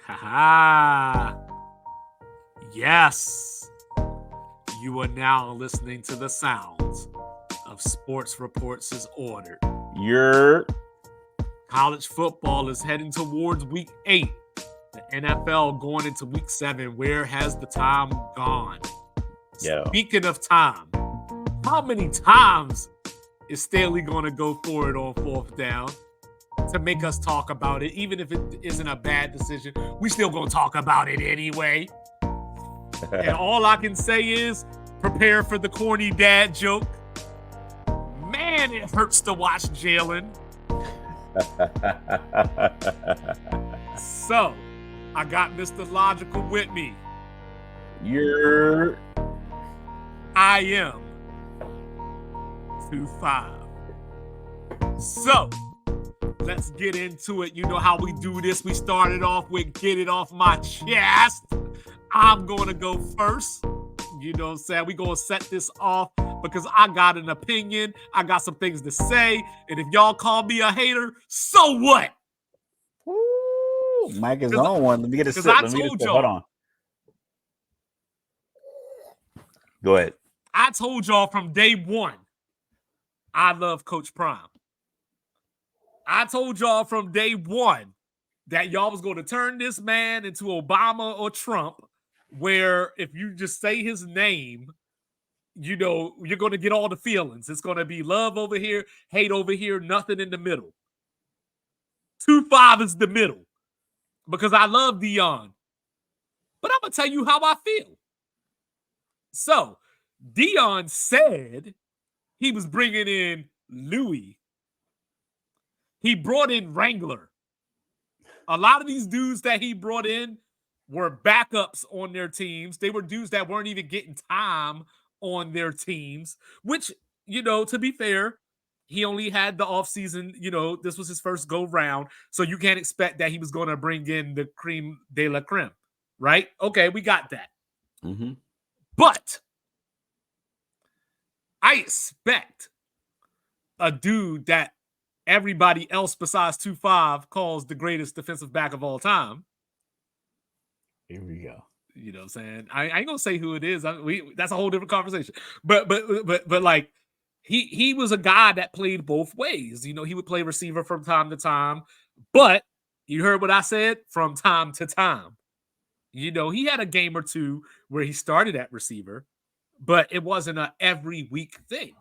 Ha Yes, you are now listening to the sounds of Sports Reports is Ordered. Your College football is heading towards week 8. The NFL going into week 7. Where has the time gone? Yo. Speaking of time, how many times is Staley going to go for it on 4th down to make us talk about it? Even if it isn't a bad decision, we still going to talk about it anyway. And all I can say is prepare for the corny dad joke. Man, it hurts to watch Jalen. So, I got Mr. Logical with me. I am 2-5. So, let's get into it. You know how we do this. We started off with get it off my chest. I'm going to go first. You know what I'm saying? We're going to set this off because I got an opinion. I got some things to say. And if y'all call me a hater, so what? Ooh, Mike is on one. Let me get a sip. Hold on. Go ahead. I told y'all from day one, I love Coach Prime. I told y'all from day one that y'all was going to turn this man into Obama or Trump, where if you just say his name, you know, you're going to get all the feelings. It's going to be love over here, hate over here, nothing in the middle. 2-5 is the middle because I love Deion. But I'm going to tell you how I feel. So, Deion said he was bringing in Louis. He brought in Wrangler. A lot of these dudes that he brought in were backups on their teams. They were dudes that weren't even getting time on their teams, which, you know, to be fair, he only had the offseason. You know, this was his first go round. So you can't expect that he was going to bring in the creme de la creme, right? Okay, we got that. Mm-hmm. But I expect a dude that everybody else besides 2-5 calls the greatest defensive back of all time. Here we go. You know what I'm saying? I ain't gonna say who it is. That's a whole different conversation. But like he was a guy that played both ways. You know, he would play receiver from time to time, but you heard what I said, from time to time. You know, he had a game or two where he started at receiver, but it wasn't a every week thing.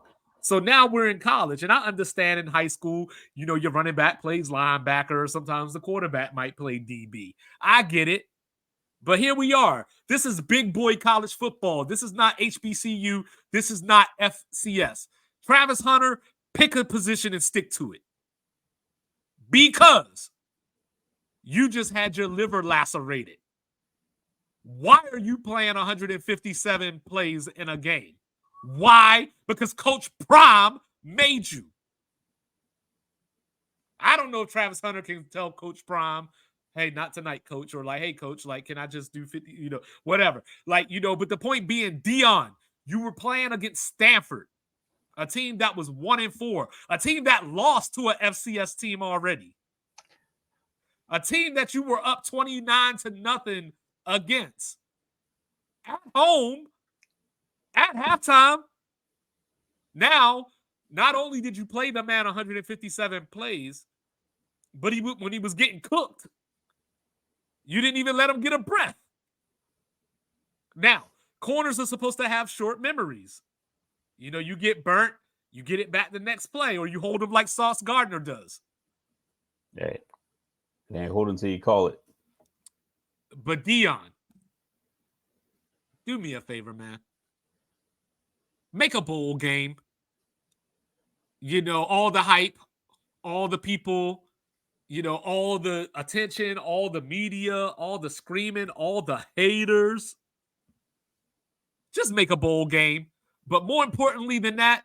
So now we're in college, and I understand in high school, you know, your running back plays linebacker, sometimes the quarterback might play DB. I get it. But here we are. This is big boy college football. This is not HBCU. This is not FCS. Travis Hunter, pick a position and stick to it. Because you just had your liver lacerated. Why are you playing 157 plays in a game? Why? Because Coach Prime made you. I don't know if Travis Hunter can tell Coach Prime, hey, not tonight, coach, or like, hey, coach, like, can I just do 50, you know, whatever. Like, you know, but the point being, Deion, you were playing against Stanford, a team that was 1-4, a team that lost to an FCS team already, a team that you were up 29-0 against at home at halftime. Now, not only did you play the man 157 plays, but when he was getting cooked, you didn't even let him get a breath. Now, corners are supposed to have short memories. You know, you get burnt, you get it back the next play, or you hold them like Sauce Gardner does. Hey, they ain't hold until you call it. But Deion, do me a favor, man. Make a bowl game. You know, all the hype, all the people, you know, all the attention, all the media, all the screaming, all the haters. Just make a bowl game. But more importantly than that,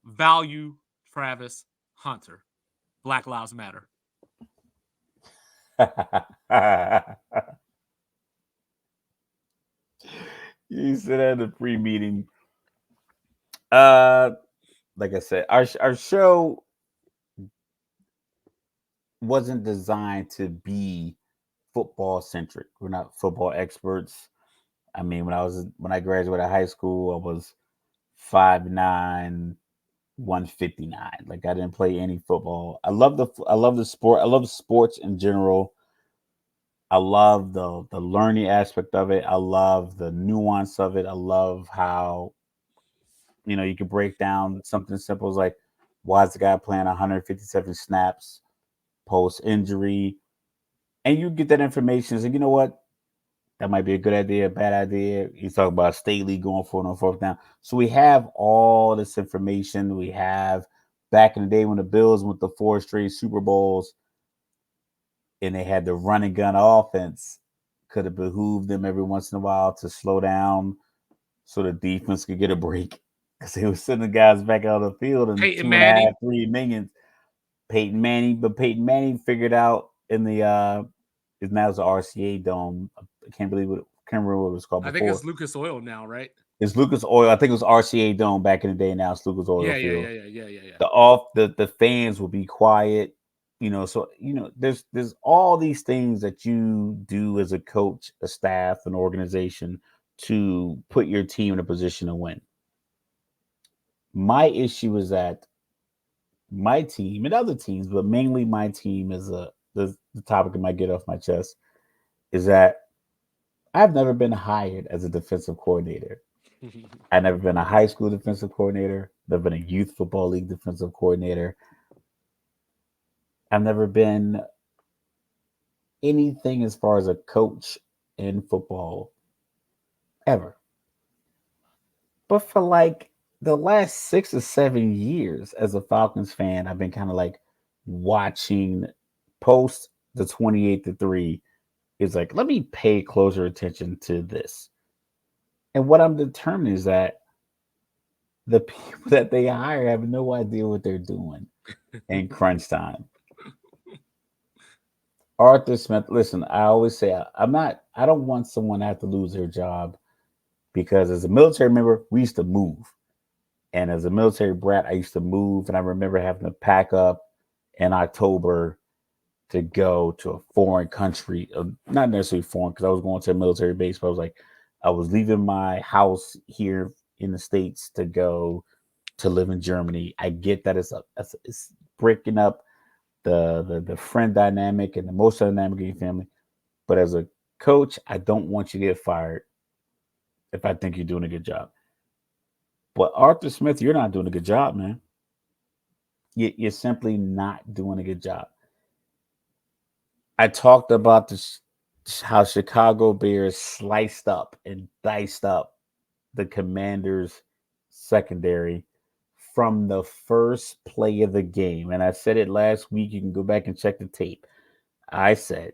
value Travis Hunter. Black Lives Matter. You said at the pre-meeting. Like I said, our show wasn't designed to be football centric. We're not football experts. I mean, when I graduated high school, I was 5'9", 159. Like I didn't play any football. I love the sport. I love sports in general. I love the learning aspect of it. I love the nuance of it. I love how you can break down something simple as like why is the guy playing 157 snaps post injury, and you get that information. So you know what, that might be a good idea, a bad idea. You talk about Staley going for it on fourth down. So we have all this information. We have back in the day when the Bills went to 4 straight Super Bowls and they had the running gun offense. Could have behooved them every once in a while to slow down so the defense could get a break because they were sending the guys back out of the field in Peyton two and a half, Manning. 3 minutes. Peyton Manning, but Peyton Manning figured out in the is now the RCA Dome. I can't remember what it was called I think before. it's Lucas Oil now, right? It's Lucas Oil. I think it was RCA Dome back in the day. Now it's Lucas Oil Yeah, yeah, Field. yeah, yeah, yeah, yeah, yeah. The fans will be quiet. So there's all these things that you do as a coach, a staff, an organization to put your team in a position to win. My issue is that my team and other teams, but mainly my team is the topic I might get off my chest is that I've never been hired as a defensive coordinator. I've never been a high school defensive coordinator. Never been a youth football league defensive coordinator. I've never been anything as far as a coach in football ever. But for like the last 6 or 7 years as a Falcons fan, I've been kind of like watching post the 28-3 is like, let me pay closer attention to this. And what I'm determined is that the people that they hire have no idea what they're doing in crunch time. Arthur Smith, listen, I always say I don't want someone to have to lose their job because as a military member, we used to move. And as a military brat, I used to move and I remember having to pack up in October to go to a foreign country, not necessarily foreign because I was going to a military base, but I was leaving my house here in the States to go to live in Germany. I get that it's breaking up the friend dynamic and the emotional dynamic of your family. But as a coach, I don't want you to get fired if I think you're doing a good job. But Arthur Smith, you're not doing a good job, man. You're simply not doing a good job. I talked about this, how Chicago Bears sliced up and diced up the Commanders secondary from the first play of the game. And I said it last week. You can go back and check the tape. I said,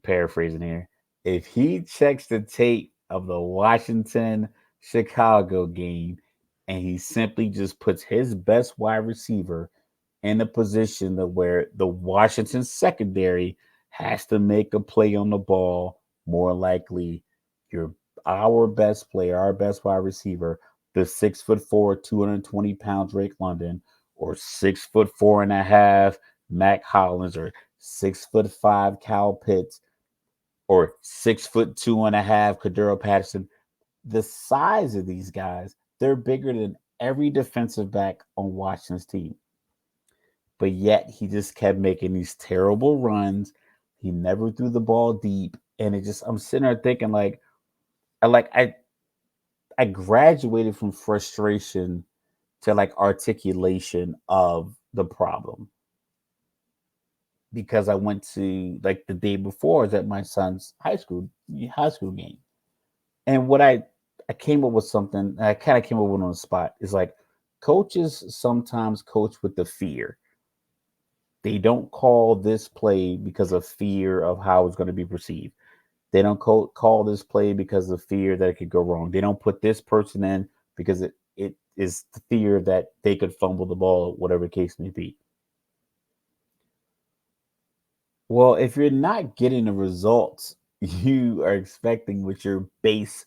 paraphrasing here, if he checks the tape of the Washington Chicago game and he simply just puts his best wide receiver in a position that where the Washington secondary has to make a play on the ball, more likely your our best player, our best wide receiver, the 6'4", 220 pound Drake London, or 6'4.5" Mac Hollins, or 6'5" Cal Pitts, or 6'2.5" Cordero Patterson. The size of these guys, they're bigger than every defensive back on Washington's team. But yet he just kept making these terrible runs. He never threw the ball deep. And I'm sitting there thinking I graduated from frustration to like articulation of the problem because I went to like the day before I was at my son's high school game. And what I came up with something I kind of came up with on the spot is like coaches sometimes coach with the fear. They don't call this play because of fear of how it's going to be perceived. They don't call this play because of fear that it could go wrong. They don't put this person in because it is the fear that they could fumble the ball, whatever the case may be. Well, if you're not getting the results you are expecting with your base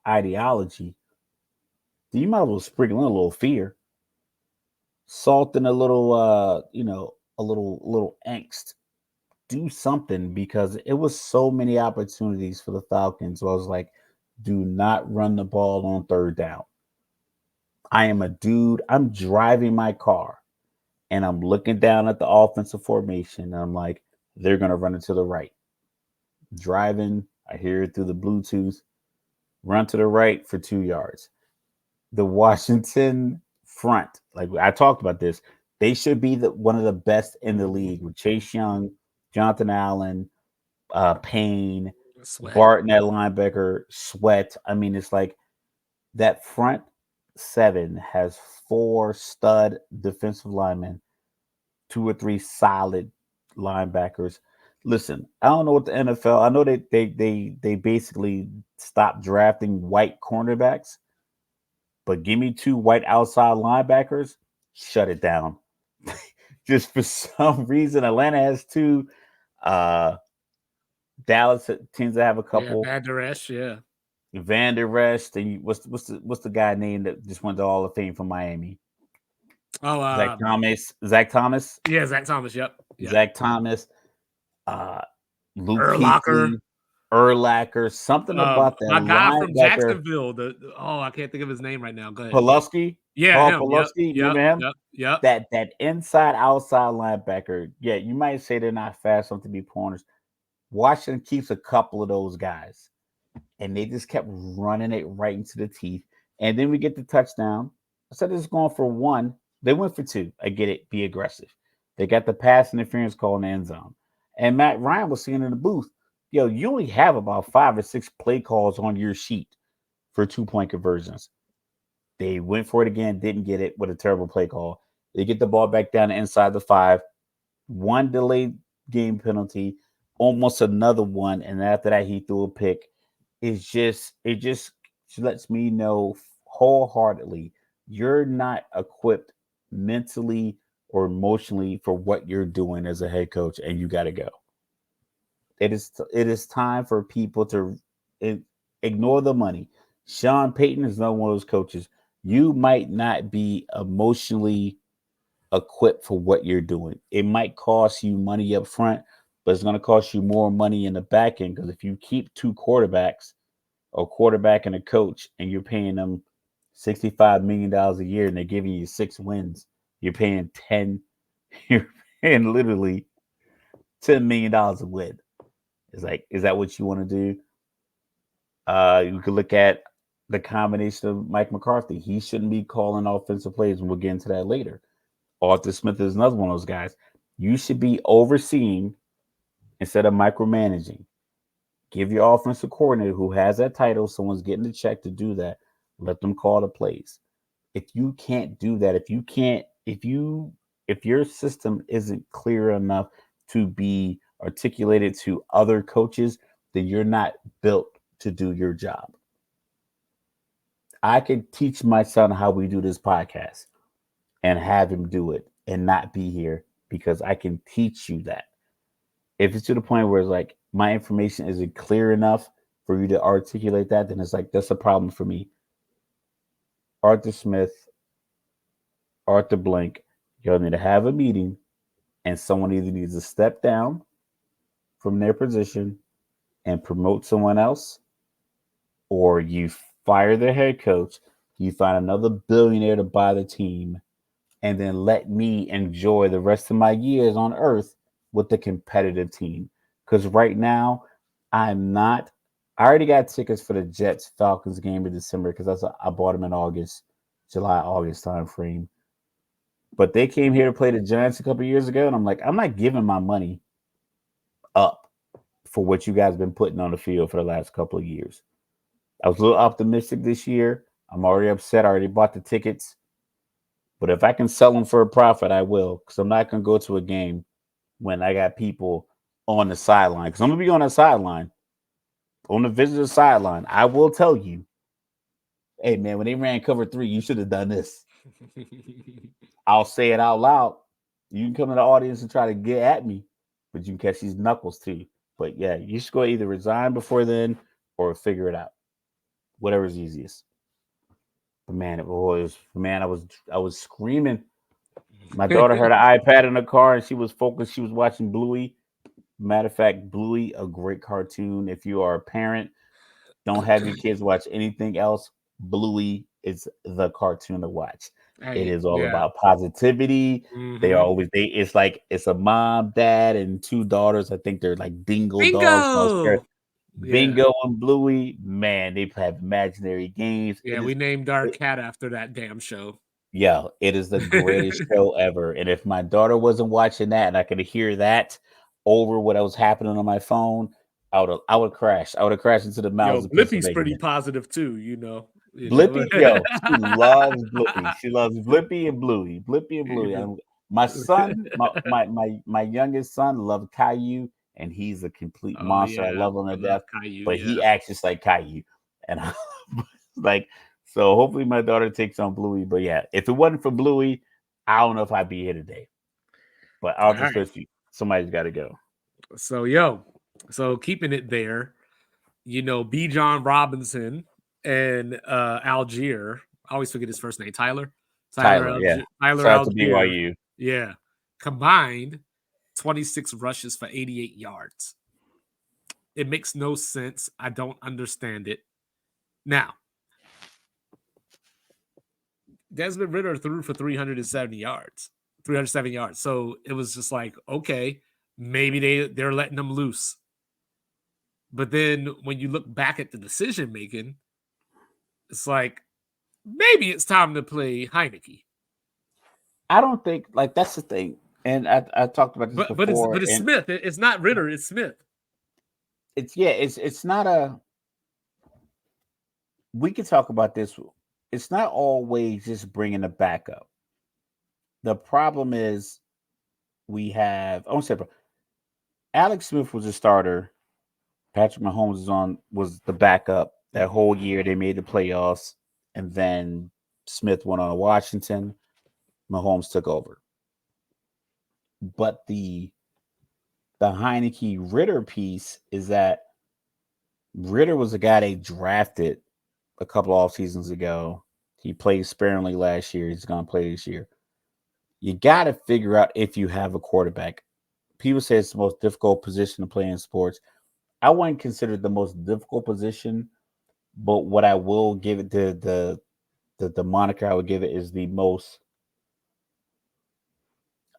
ideology, then you might as well sprinkle in a little fear, salt in a little, a little angst, do something because it was so many opportunities for the Falcons. So I was like, do not run the ball on third down. I am a dude. I'm driving my car and I'm looking down at the offensive formation. And I'm like, they're going to run it to the right. Driving, I hear it through the Bluetooth, run to the right for 2 yards. The Washington front, like I talked about this, they should be one of the best in the league with Chase Young, Jonathan Allen, Payne, Sweat. Barton at linebacker, Sweat. I mean, it's like that front seven has four stud defensive linemen, two or three solid linebackers. Listen, I don't know what the NFL. I know they basically stopped drafting white cornerbacks, but give me two white outside linebackers, shut it down. Just for some reason, Atlanta has two. Uh, Dallas tends to have a Yeah, couple. Bad Duresh, yeah. Van Der Rest, and what's the guy name that just went to Hall of Fame from Miami? Oh, Zach Thomas. Zach Thomas. yeah, Zach Thomas. Yep. Yep. Zach Thomas. Uh, Luke Erlacher. Kuechly, Erlacher. Something about that My guy from linebacker. Jacksonville. I can't think of his name right now. Go ahead. Pulaski. Yeah, Paul him. Yep. Pulaski. Yep. Remember him? Yep. Yep. That inside outside linebacker. Yeah, you might say they're not fast enough to be corners. Washington keeps a couple of those guys, and they just kept running it right into the teeth. And then we get the touchdown. I said it's going for one. They went for two. I get it. Be aggressive. They got the pass interference call in the end zone. And Matt Ryan was saying in the booth, yo, you only have about 5 or 6 play calls on your sheet for 2-point conversions. They went for it again, didn't get it with a terrible play call. They get the ball back down inside the 5. One delayed game penalty, almost another one, and after that he threw a pick. It just lets me know wholeheartedly you're not equipped mentally or emotionally for what you're doing as a head coach, and you got to go. It is time for people to ignore the money. Sean Payton is not one of those coaches. You might not be emotionally equipped for what you're doing. It might cost you money up front, but it's going to cost you more money in the back end because if you keep two quarterbacks, a quarterback and a coach, and you're paying them $65 million a year and they're giving you 6 wins, you're paying 10, you're paying literally $10 million a win. It's like, is that what you want to do? You could look at the combination of Mike McCarthy. He shouldn't be calling offensive plays, and we'll get into that later. Arthur Smith is another one of those guys. You should be overseeing instead of micromanaging. Give your offensive coordinator who has that title, someone's getting the check to do that. Let them call the plays. If you can't do that, if your system isn't clear enough to be articulated to other coaches, then you're not built to do your job. I could teach my son how we do this podcast and have him do it and not be here because I can teach you that. If it's to the point where it's like my information isn't clear enough for you to articulate that, then it's like that's a problem for me. Arthur Smith, Arthur Blank, y'all need to have a meeting and someone either needs to step down from their position and promote someone else, or you fire the head coach, you find another billionaire to buy the team, and then let me enjoy the rest of my years on earth with the competitive team. Because right now, I'm not. I already got tickets for the Jets Falcons game in December because I bought them in August, July, August time frame. But they came here to play the Giants a couple years ago, and I'm like, I'm not giving my money up for what you guys been putting on the field for the last couple of years. I was a little optimistic this year. I'm already upset. I already bought the tickets. But if I can sell them for a profit, I will. Because I'm not going to go to a game when I got people on the sideline. Because I'm going to be on the sideline, on the visitor sideline. I will tell you, hey, man, when they ran cover 3, you should have done this. I'll say it out loud. You can come in the audience and try to get at me, but you can catch these knuckles too. But yeah, you should go either resign before then or figure it out. Whatever's easiest. But man, I was screaming. My daughter had an iPad in the car and she was focused. She was watching Bluey. Matter of fact, Bluey, a great cartoon. If you are a parent, don't have your kids watch anything else. Bluey is the cartoon to watch. It Hey, is all yeah. about positivity. They are Hmm. always it's like it's a mom, dad, and two daughters. I think they're like dingle dogs. And all scared. Bingo. Yeah. Bingo and Bluey, man, they have imaginary games. Yeah, we named our cat after that damn show. Yeah, it is the greatest show ever. And if my daughter wasn't watching that and I could hear that over what was happening on my phone, I would crash. I would have crashed into the Yo, mountains of Blippi's pretty Pennsylvania. positive too, you know. You know. Blippy, yo, she loves Blippy. She loves Blippy and Bluey. Blippy and Bluey. You My son, know. my youngest son loved Caillou, and he's a complete Oh monster. I yeah, love him I to love death, Caillou. but he Yeah. acts just like Caillou. And I like so hopefully my daughter takes on Bluey. But yeah, if it wasn't for Bluey, I don't know if I'd be here today. But All Arthur right. Swift, somebody's got to go. So yo, so keeping it there, B. John Robinson and Algier. I always forget his first name. Tyler. Tyler Tyler, yeah. Algier. Tyler Shout out to Algier. BYU. Yeah. Combined 26 rushes for 88 yards. It makes no sense. I don't understand it. Now, Desmond Ritter threw for 370 yards. 307 yards. So it was just like, okay, maybe they're letting them loose. But then when you look back at the decision making, it's like maybe it's time to play Heineke. I don't think like that's the thing. And I talked about this But it's before, but it's and Smith. It's not Ritter. It's Smith. it's not a we can talk about this. It's not always just bringing a backup. The problem is we have. I won't say Alex Smith was a starter. Patrick Mahomes was the backup that Mhm. whole year. They made the playoffs, and then Smith went on to Washington. Mahomes took over, but the Heineke Ritter piece is that Ritter was a guy they drafted a couple off seasons ago. He played sparingly last year. He's going to play this year. You got to figure out if you have a quarterback. People say it's the most difficult position to play in sports. I wouldn't consider it the most difficult position, but what I will give it the moniker I would give it is the most.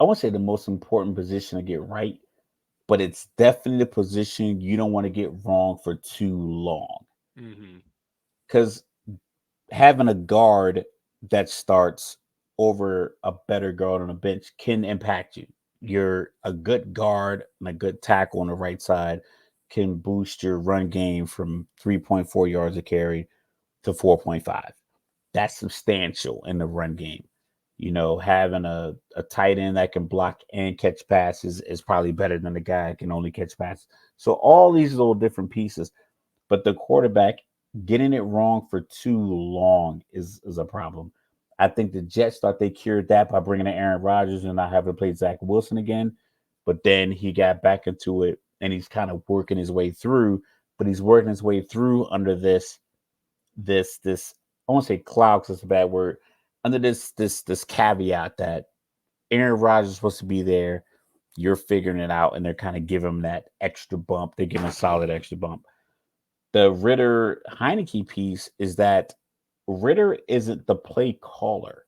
I won't say the most important position to get right, but it's definitely the position you don't want to get wrong for too long. Mhm. Because having a guard that starts over a better guard on the bench can impact you. You're a good guard and a good tackle on the right side can boost your run game from 3.4 yards a carry to 4.5. That's substantial in the run game. Having a tight end that can block and catch passes is probably better than the guy that can only catch passes. So all these little different pieces, but the quarterback getting it wrong for too long is a problem. I think the Jets thought they cured that by bringing in Aaron Rodgers and not having to play Zach Wilson again, but then he got back into it and he's kind of working his way through. But he's working his way through under this. I won't say cloud because it's a bad word. Under this caveat that Aaron Rodgers is supposed to be there, you're figuring it out, and they're kind of giving him that extra bump. They give him a solid extra bump. The Ritter Heineke piece is that Ritter isn't the play caller.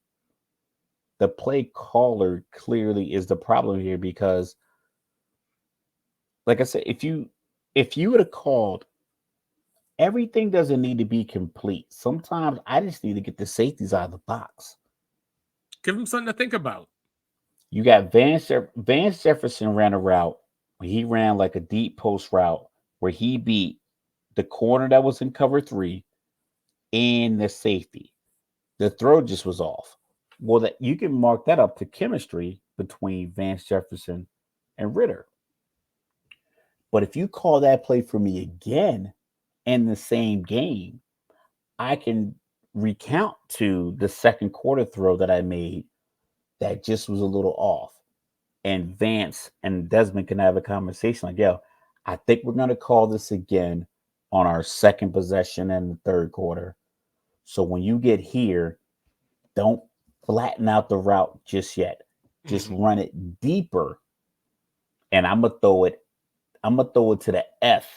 The play caller clearly is the problem here because, like I said, if you would have called, everything doesn't need to be complete. Sometimes I just need to get the safeties out of the box. Give him something to think about. You got Vance Jefferson ran a route where he ran like a deep post route where he beat the corner that was in cover three and the safety. The throw just was off. Well, that you can mark that up to chemistry between Vance Jefferson and Ritter. But if you call that play for me again in the same game, I can recount to the second quarter throw that I made that just was a little off. And Vance and Desmond can have a conversation like, yo, I think we're going to call this again on our second possession in the third quarter. So when you get here, don't flatten out the route just yet. Just Mhm. run it deeper. And I'm going to throw it I'm gonna throw it to the F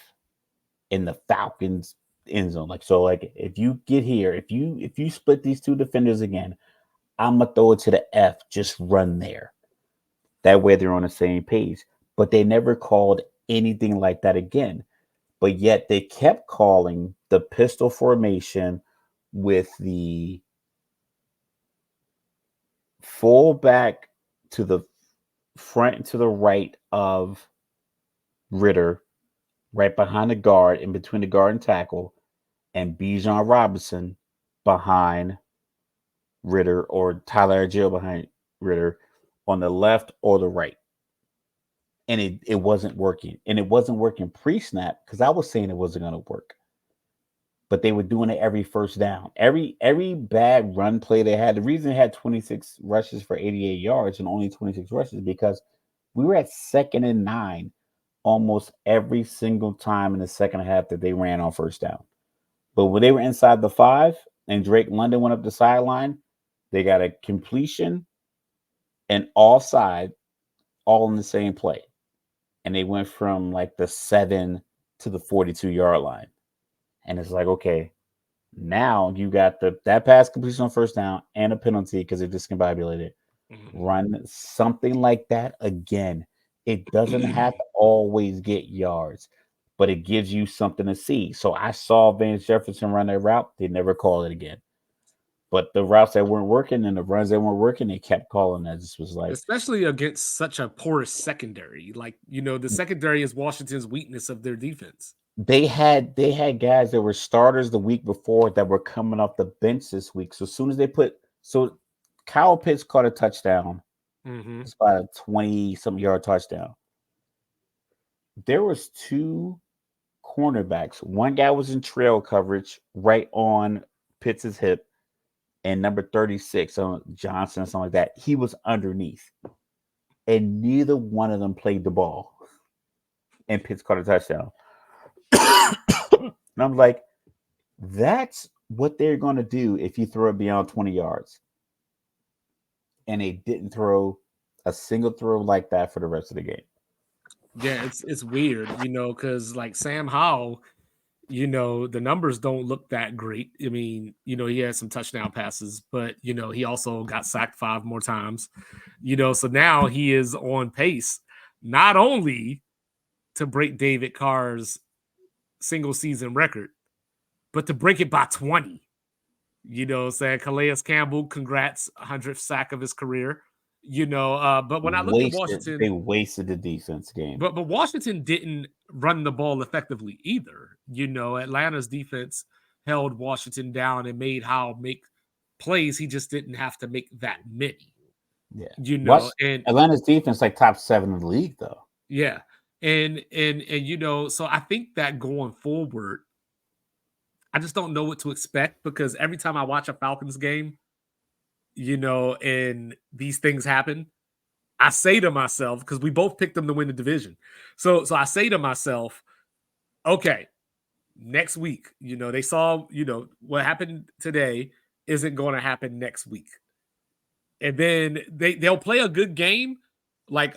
in the Falcons end zone. Like so, like if you get here, if you split these two defenders again, I'm gonna throw it to the F. Just run there. That way they're on the same page. But they never called anything like that again. But yet they kept calling the pistol formation with the fullback to the front and to the right of Ritter, right behind the guard, in between the guard and tackle, and Bijan Robinson behind Ritter, or Tyler Jill behind Ritter on the left or the right. And it wasn't working. And it wasn't working pre-snap because I was saying it wasn't going to work. But they were doing it every first down. Every bad run play they had, the reason they had 26 rushes for 88 yards and only 26 rushes because we were at 2nd and 9 almost every single time in the second half that they ran on first down. But when they were inside the 5 and Drake London went up the sideline, they got a completion and offside all in the same play. And they went from like the 7 to the 42-yard line. And it's like, okay, now you got that pass completion on first down and a penalty because they discombobulated. Run something like that again. It doesn't have to always get yards, but it gives you something to see. So I saw Vance Jefferson run that route. They never call it again. But the routes that weren't working and the runs that weren't working, they kept calling. That just was like, Especially against such a porous secondary. Like, the secondary is Washington's weakness of their defense. they had guys that were starters the week before that were coming off the bench this week. So as soon as Kyle Pitts caught a touchdown. It's about a 20-something yard touchdown. There was 2 cornerbacks. One guy was in trail coverage right on Pitts' hip, and number 36 on Johnson or something like that. He was underneath. And neither one of them played the ball. And Pitts caught a touchdown. And I'm like, that's what they're going to do if you throw it beyond 20 yards. And they didn't throw a single throw like that for the rest of the game. Yeah, it's weird, because like Sam Howell, the numbers don't look that great. I mean, he had some touchdown passes, but he also got sacked 5 more times. So now he is on pace not only to break David Carr's single season record, but to break it by 20. Saying Calais Campbell, congrats, 100th sack of his career. But when I look at Washington, they wasted the defense game. But Washington didn't run the ball effectively either. Atlanta's defense held Washington down and made Howell make plays. He just didn't have to make that many. Yeah. And Atlanta's defense like top 7 in the league though. Yeah. And so I think that going forward, I just don't know what to expect because every time I watch a Falcons game, and these things happen, I say to myself, because we both picked them to win the division. So I say to myself, okay, next week, they saw, what happened today isn't going to happen next week. And then they'll play a good game. Like,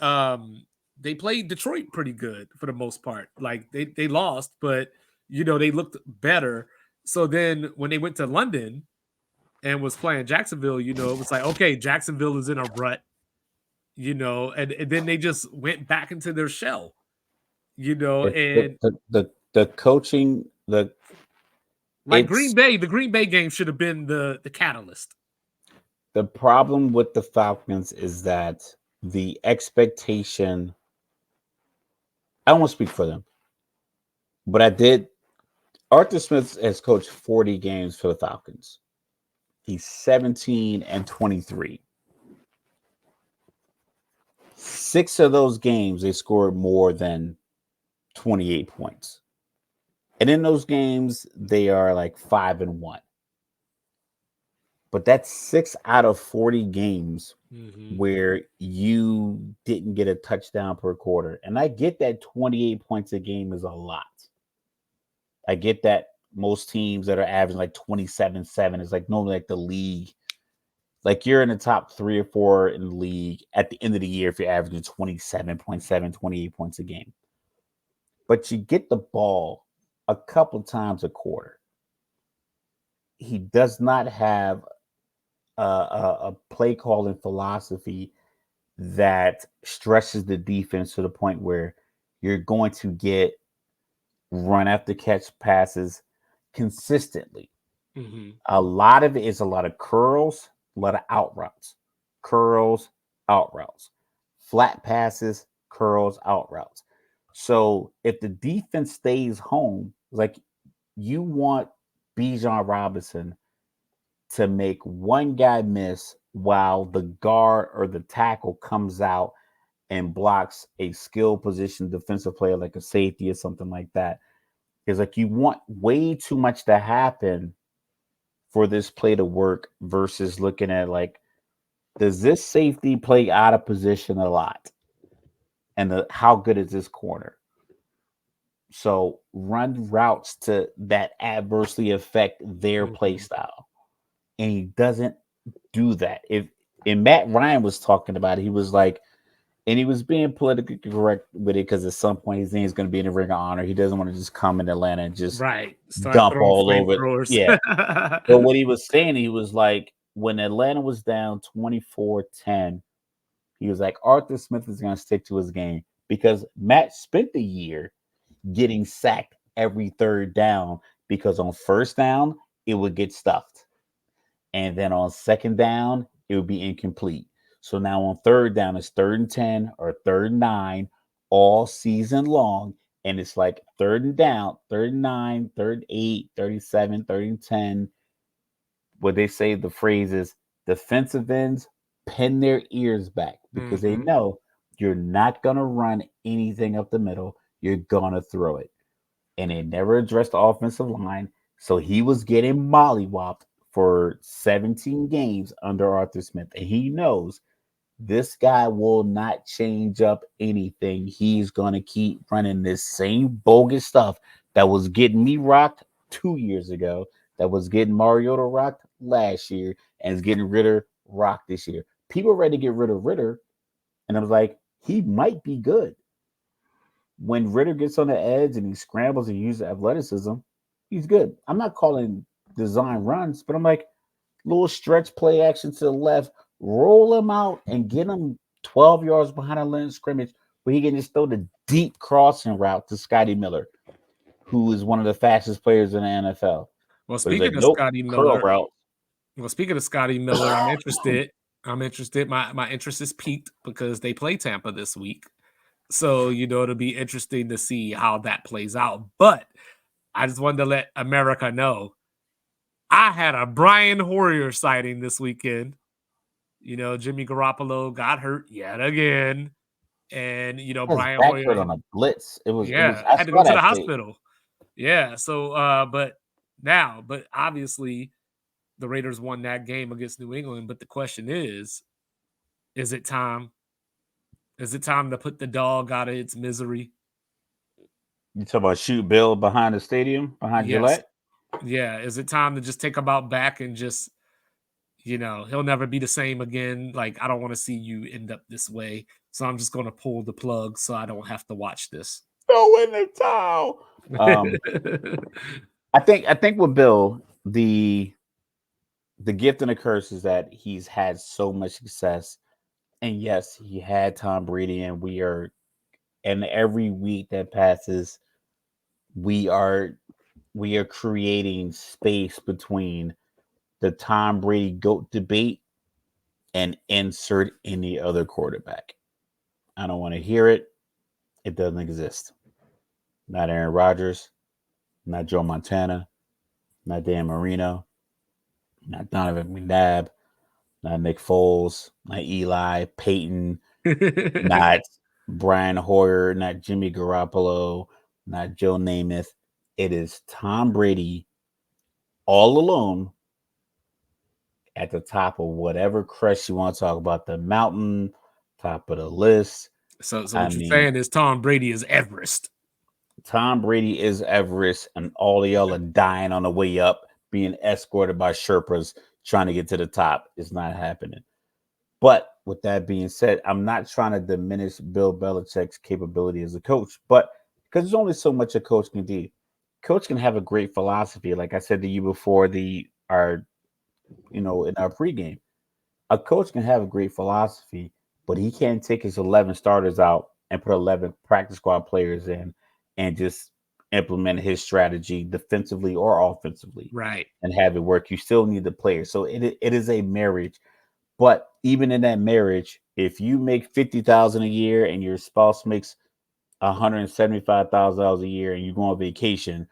they played Detroit pretty good for the most part. Like they lost, but they looked better. So then when they went to London and was playing Jacksonville, it was like, okay, Jacksonville is in a rut, and then they just went back into their shell, and the coaching, like Green Bay, the Green Bay game should have been the catalyst. The problem with the Falcons is that the expectation, I don't want to speak for them, but I did. Arthur Smith has coached 40 games for the Falcons. He's 17-23. 6 of those games, they scored more than 28 points. And in those games, they are like 5-1. But that's 6 out of 40 games where you didn't get a touchdown per quarter. And I get that 28 points a game is a lot. I get that most teams that are averaging like 27-7 is like normally like the league. Like you're in the top 3 or 4 in the league at the end of the year if you're averaging 27.7, 28 points a game. but you get the ball a couple times a quarter. He does not have a play calling philosophy that stresses the defense to the point where you're going to get run after catch passes consistently. Mm-hmm. A lot of it is a lot of curls, a lot of out routes, curls, out routes, flat passes, curls, out routes. So if the defense stays home, like you want Bijan Robinson to make one guy miss while the guard or the tackle comes out and blocks a skill position defensive player like a safety or something like that. It's like you want way too much to happen for this play to work versus looking at like, does this safety play out of position a lot? And how good is this corner? So run routes to that adversely affect their play Mm-hmm. style. And he doesn't do that. If and Matt Ryan was talking about it, he was like, and he was being politically correct with it because at some point his name's going to be in the Ring of Honor. He doesn't want to just come in Atlanta and just Right. Start dump throwing all over it. flamethrowers. Yeah. But what he was saying, he was like, when Atlanta was down 24-10, he was like, Arthur Smith is going to stick to his game because Matt spent the year getting sacked every third down because on first down, it would get stuffed. And then on second down, it would be incomplete. So now on third down, it's 3rd and 10 or 3rd and 9 all season long. And it's like third and down, 3rd and 9, 3rd and 8, 37, 3rd and 10. What they say the phrase is defensive ends pin their ears back because they Mm-hmm. know you're not going to run anything up the middle. You're going to throw it. And they never addressed the offensive line. So he was getting mollywopped for 17 games under Arthur Smith. And he knows this guy will not change up anything. He's going to keep running this same bogus stuff that was getting me rocked 2 years ago, that was getting Mariota rocked last year, and is getting Ritter rocked this year. People are ready to get rid of Ritter. And I was like, he might be good. When Ritter gets on the edge and he scrambles and uses athleticism, he's good. I'm not calling design runs, but I'm like, little stretch play action to the left, roll him out and get him 12 yards behind a line of scrimmage where he can just throw the deep crossing route to Scotty Miller, who is one of the fastest players in the NFL. Well, But he's like, speaking of nope, Scotty curl Miller, route. I'm interested. I'm interested. My interest is peaked because they play Tampa this week. So, it'll be interesting to see how that plays out. But I just wanted to let America know I had a Brian Hoyer sighting this weekend. Jimmy Garoppolo got hurt yet again. And, His Brian back hurt Hoyer, on a blitz. It was yeah, I had to go saw to the that tape. hospital. Yeah. So, but obviously the Raiders won that game against New England. But the question is it time? Is it time to put the dog out of its misery? You talk about shoot Bill behind the stadium, behind Yes. Gillette. Yeah. Is it time to just take him out back and just, he'll never be the same again? Like, I don't want to see you end up this way. So I'm just going to pull the plug so I don't have to watch this. Throw in the towel. I think with Bill, the gift and the curse is that he's had so much success. And yes, he had Tom Brady, and every week that passes, we are we are creating space between the Tom Brady GOAT debate and insert any other quarterback. I don't want to hear it. It doesn't exist. Not Aaron Rodgers, not Joe Montana, not Dan Marino, not Donovan McNabb, not Nick Foles, not Eli, Peyton, not Brian Hoyer, not Jimmy Garoppolo, not Joe Namath. It is Tom Brady all alone at the top of whatever crest you want to talk about, the mountain, top of the list. So I what you're mean, saying is Tom Brady is Everest. Tom Brady is Everest, and all of y'all are dying on the way up, being escorted by Sherpas trying to get to the top. It's not happening. But with that being said, I'm not trying to diminish Bill Belichick's capability as a coach, but because there's only so much a coach can do. Coach can have a great philosophy, like I said to you before in our pregame. A coach can have a great philosophy, but he can't take his 11 starters out and put 11 practice squad players in and just implement his strategy defensively or offensively Right. and have it work. You still need the players. So it is a marriage. But even in that marriage, if you make 50,000 a year and your spouse makes $175,000 a year and you go on vacation,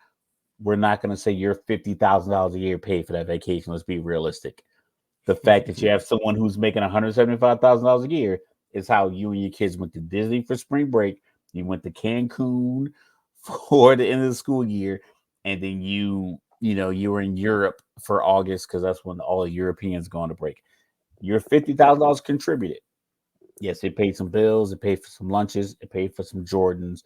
we're not going to say you're $50,000 a year paid for that vacation. Let's be realistic. The fact that you have someone who's making $175,000 a year is how you and your kids went to Disney for spring break. You went to Cancun for the end of the school year, and then you were in Europe for August because that's when all the Europeans go on to break. Your $50,000 contributed. Yes, it paid some bills, it paid for some lunches, it paid for some Jordans,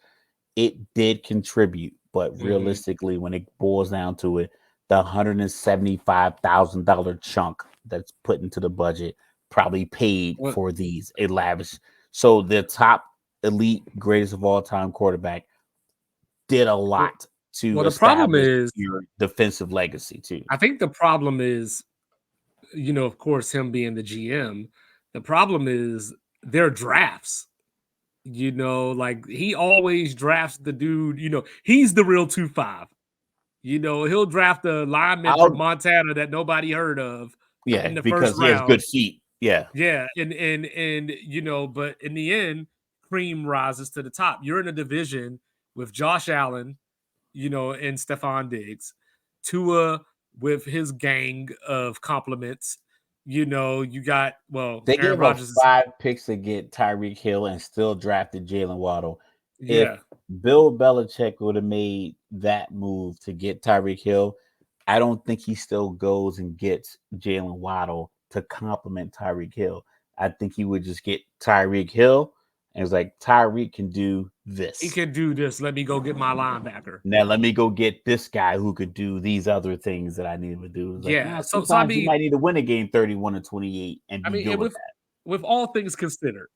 it did contribute, but Mm-hmm. realistically, when it boils down to it, the $175,000 chunk that's put into the budget probably paid Well, for these a lavish. So the top elite greatest of all time quarterback did a well, lot to well, the problem establish is, your defensive legacy too. I think the problem is, of course, him being the GM. The problem is their drafts. Like he always drafts the dude. He's the real 2-5. He'll draft a lineman from I'll Montana that nobody heard of Yeah, in the first because he has good round. feet. Yeah, Yeah, and but in the end, cream rises to the top. You're in a division with Josh Allen, and Stephon Diggs, Tua with his gang of compliments. You got they Aaron gave up Rodgers is 5 picks to get Tyreek Hill and still drafted Jalen Waddle. If yeah. Bill Belichick would have made that move to get Tyreek Hill, I don't think he still goes and gets Jalen Waddle to complement Tyreek Hill. I think he would just get Tyreek Hill and it's like Tyreek can do He this. can do this. Let me go get my linebacker. Now let me go get this guy who could do these other things that I need to do. It's like, Yeah. nah, So I sometimes you mean, might need to win a game 31-28 and I be mean, good and with with all things considered,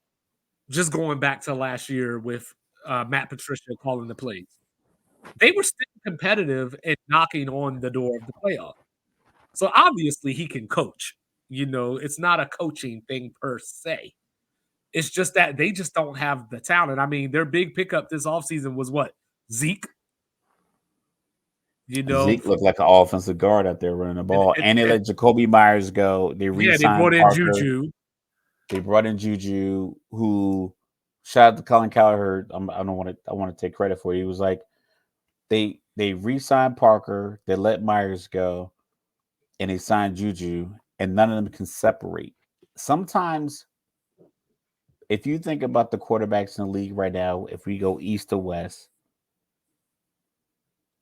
just going back to last year with Matt Patricia calling the plays, they were still competitive and knocking on the door of the playoff. So obviously he can coach. It's not a coaching thing per se. It's just that they just don't have the talent. I mean, their big pickup this offseason was what? Zeke, Zeke looked like an offensive guard out there running the and, ball, and, and they and let Jacoby Myers go. They yeah, they re-signed brought in Parker. Juju. They brought in Juju, who shout out to Colin Cowherd. I don't want to. I want to take credit for it. He was like they re-signed Parker. They let Myers go, and they signed Juju, and none of them can separate. Sometimes, if you think about the quarterbacks in the league right now, if we go east to west,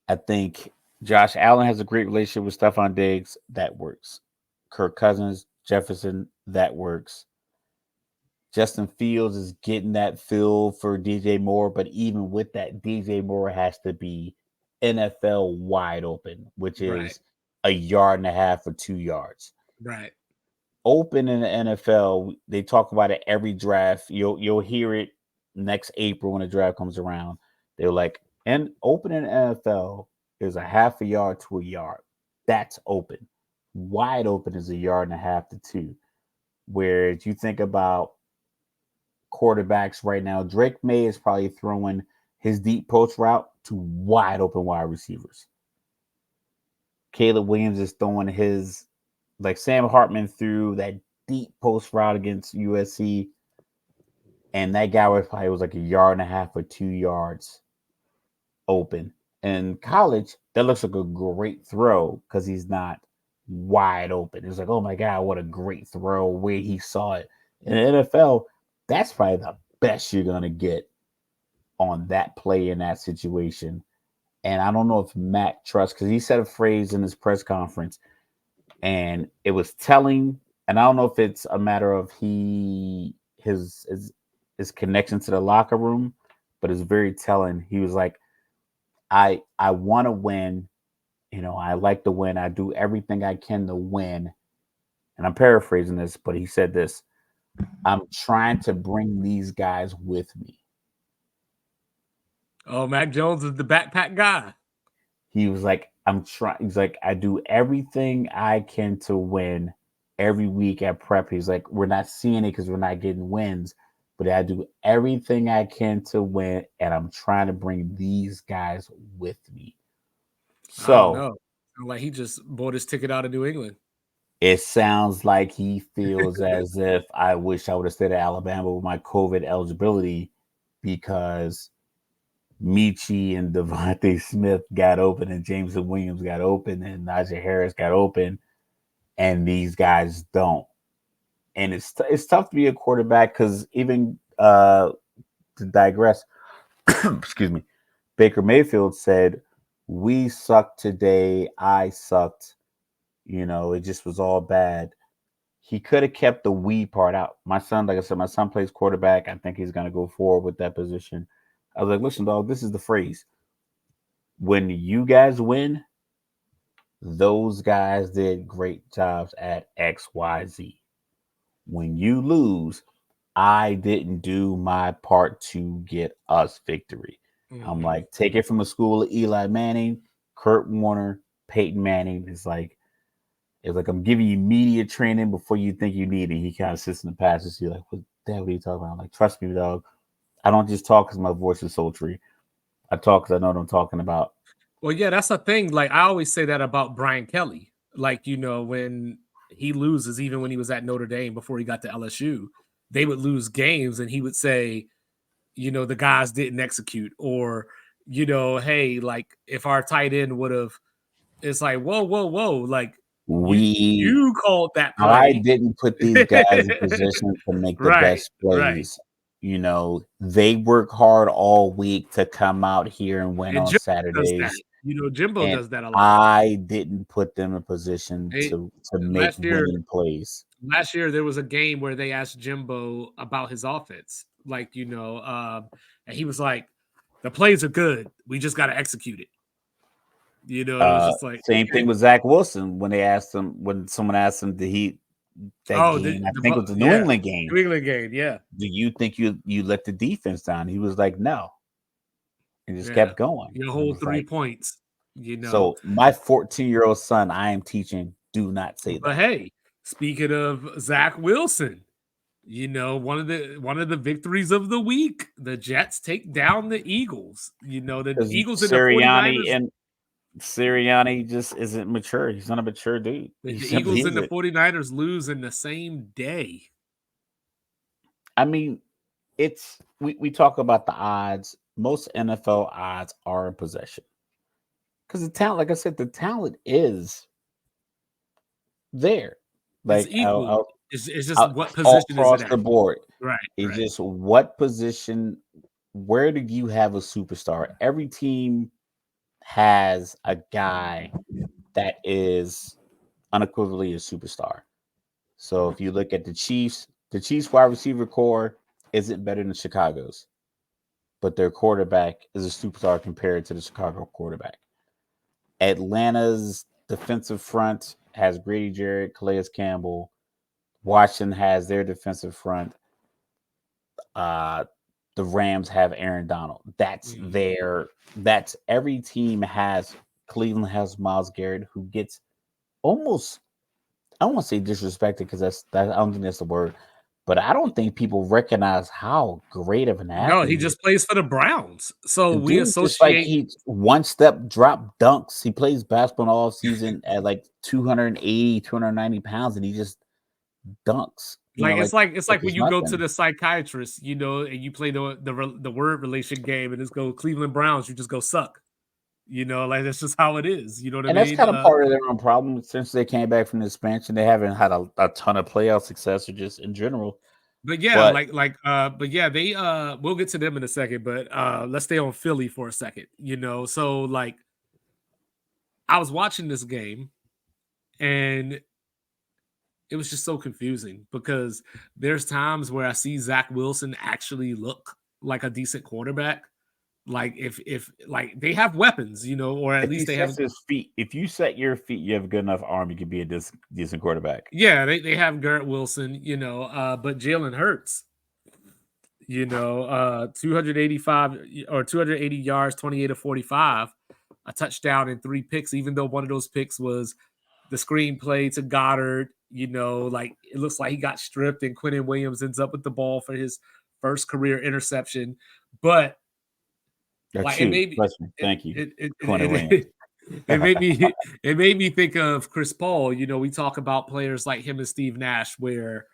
I think Josh Allen has a great relationship with Stephon Diggs. That works. Kirk Cousins, Jefferson, that works. Justin Fields is getting that feel for DJ Moore, but even with that, DJ Moore has to be NFL wide open, which Right, is a yard and a half or 2 yards. right. Open in the NFL, they talk about it every draft. You'll hear it next April when the draft comes around. They're like, and open in the NFL is a half a yard to a yard. That's open. Wide open is a yard and a half to two. Whereas you think about quarterbacks right now, Drake May is probably throwing his deep post route to wide open wide receivers. Caleb Williams is throwing his, like Sam Hartman threw that deep post route against USC, and that guy was like a yard and a half or 2 yards open. In college, that looks like a great throw because he's not wide open. It's like, oh my God, what a great throw where he saw it. In the NFL, that's probably the best you're going to get on that play in that situation. And I don't know if Matt trusts, because he said a phrase in his press conference and it was telling. And I don't know if it's a matter of his connection to the locker room, but it's very telling. He was like, I want to win. I like to win. I do everything I can to win. And I'm paraphrasing this, but he said this: I'm trying to bring these guys with me. Oh, Mac Jones is the backpack guy. He was like, I'm trying. He's like, I do everything I can to win every week at prep. He's like, we're not seeing it because we're not getting wins, but I do everything I can to win, and I'm trying to bring these guys with me. I don't So know. Like he just bought his ticket out of New England. it sounds like he feels as if I wish I would have stayed at Alabama with my COVID eligibility because Michi and Devontae Smith got open and Jameson Williams got open and Najee Harris got open and these guys don't. And it's tough to be a quarterback because even to digress, excuse me, Baker Mayfield said, "We sucked today. I sucked. You know, it just was all bad." He could have kept the "we" part out. My son, like I said, my son plays quarterback. I think he's going to go forward with that position. I was like, listen, dog, this is the phrase. When you guys win, those guys did great jobs at XYZ. When you lose, I didn't do my part to get us victory. I'm Mm-hmm. like, take it from the school of Eli Manning, Kurt Warner, Peyton Manning. It's like I'm giving you media training before you think you need it. He kind of sits in the passes. You're like, what are you talking about? I'm like, trust me, dog. I don't just talk because my voice is sultry. I talk because I know what I'm talking about. Well, yeah, that's the thing. Like I always say that about Brian Kelly. Like, when he loses, even when he was at Notre Dame before he got to LSU, they would lose games and he would say, the guys didn't execute, or, hey, like if our tight end would have, it's like, whoa, whoa, whoa, like We you called that I play. didn't put these guys in position to make the Right, best right. plays. They work hard all week to come out here and win And on Jimbo does that. Saturdays. Jimbo And does that a lot. I didn't put them in position They, to make last year, winning plays. last year there was a game where they asked Jimbo about his offense, like and he was like, "The plays are good. We just got to execute it." It was just like, Same thing okay. with Zach Wilson when someone asked him did he that Oh, game, I think it was the New yeah, England game. New England game, yeah, Do you think you let the defense down? He was like, no, and just yeah. kept going. Your And it whole was 3 points. so my 14-year-old son, I am teaching, do not say But that. hey, speaking of Zach Wilson, one of the victories of the week, the Jets take down the Eagles. The Because Eagles and the 49ers. Sirianni just isn't mature. He's not a mature dude. He The simply Eagles and the isn't. 49ers lose in the same day. I mean, we talk about the odds. Most NFL odds are in possession. Because the talent, like I said, the talent is there. It's Like equal. It's just out what all position is it across at? the board. Right, It's right. just what position, where do you have a superstar? Every team has a guy that is unequivocally a superstar. So if you look at the Chiefs wide receiver core isn't better than Chicago's, but their quarterback is a superstar compared to the Chicago quarterback. Atlanta's defensive front has Grady Jarrett, Calais Campbell. Washington has their defensive front. Uh, the Rams have Aaron Donald. Mhm. That's every team has. Cleveland has Miles Garrett, who gets almost, I don't want to say disrespected because I don't think that's the word, but I don't think people recognize how great of an No, he athlete he is. just plays for the Browns. So The we dude just like associate. he one step drop dunks. He plays basketball all season at like 280, 290 pounds, and he just dunks. Like it's like when It's you go to nothing. the psychiatrist, and you play the word relation game, and it's go Cleveland Browns, you just go suck. Like that's just how it is. You know what I And that's mean? kind of part of their own problem since they came back from the expansion. They haven't had a ton of playoff success or just in general. But yeah, But but yeah, they we'll get to them in a second, but let's stay on Philly for a second. So like I was watching this game and it was just so confusing because there's times where I see Zach Wilson actually look like a decent quarterback. Like if like they have weapons, or at if he least they have. sets his feet, if you set your feet, you have a good enough arm, you could be a decent quarterback. Yeah, they have Garrett Wilson, but Jalen Hurts, 285 or 280 yards, 28 of 45, a touchdown and 3 picks, even though one of those picks was the screenplay to Goddard. Like it looks like he got stripped and Quentin Williams ends up with the ball for his first career interception. But That's like it huge. made me Trust me. Thank you, it it, Quentin it, Williams. it, it made me it made me think of Chris Paul. We talk about players like him and Steve Nash, where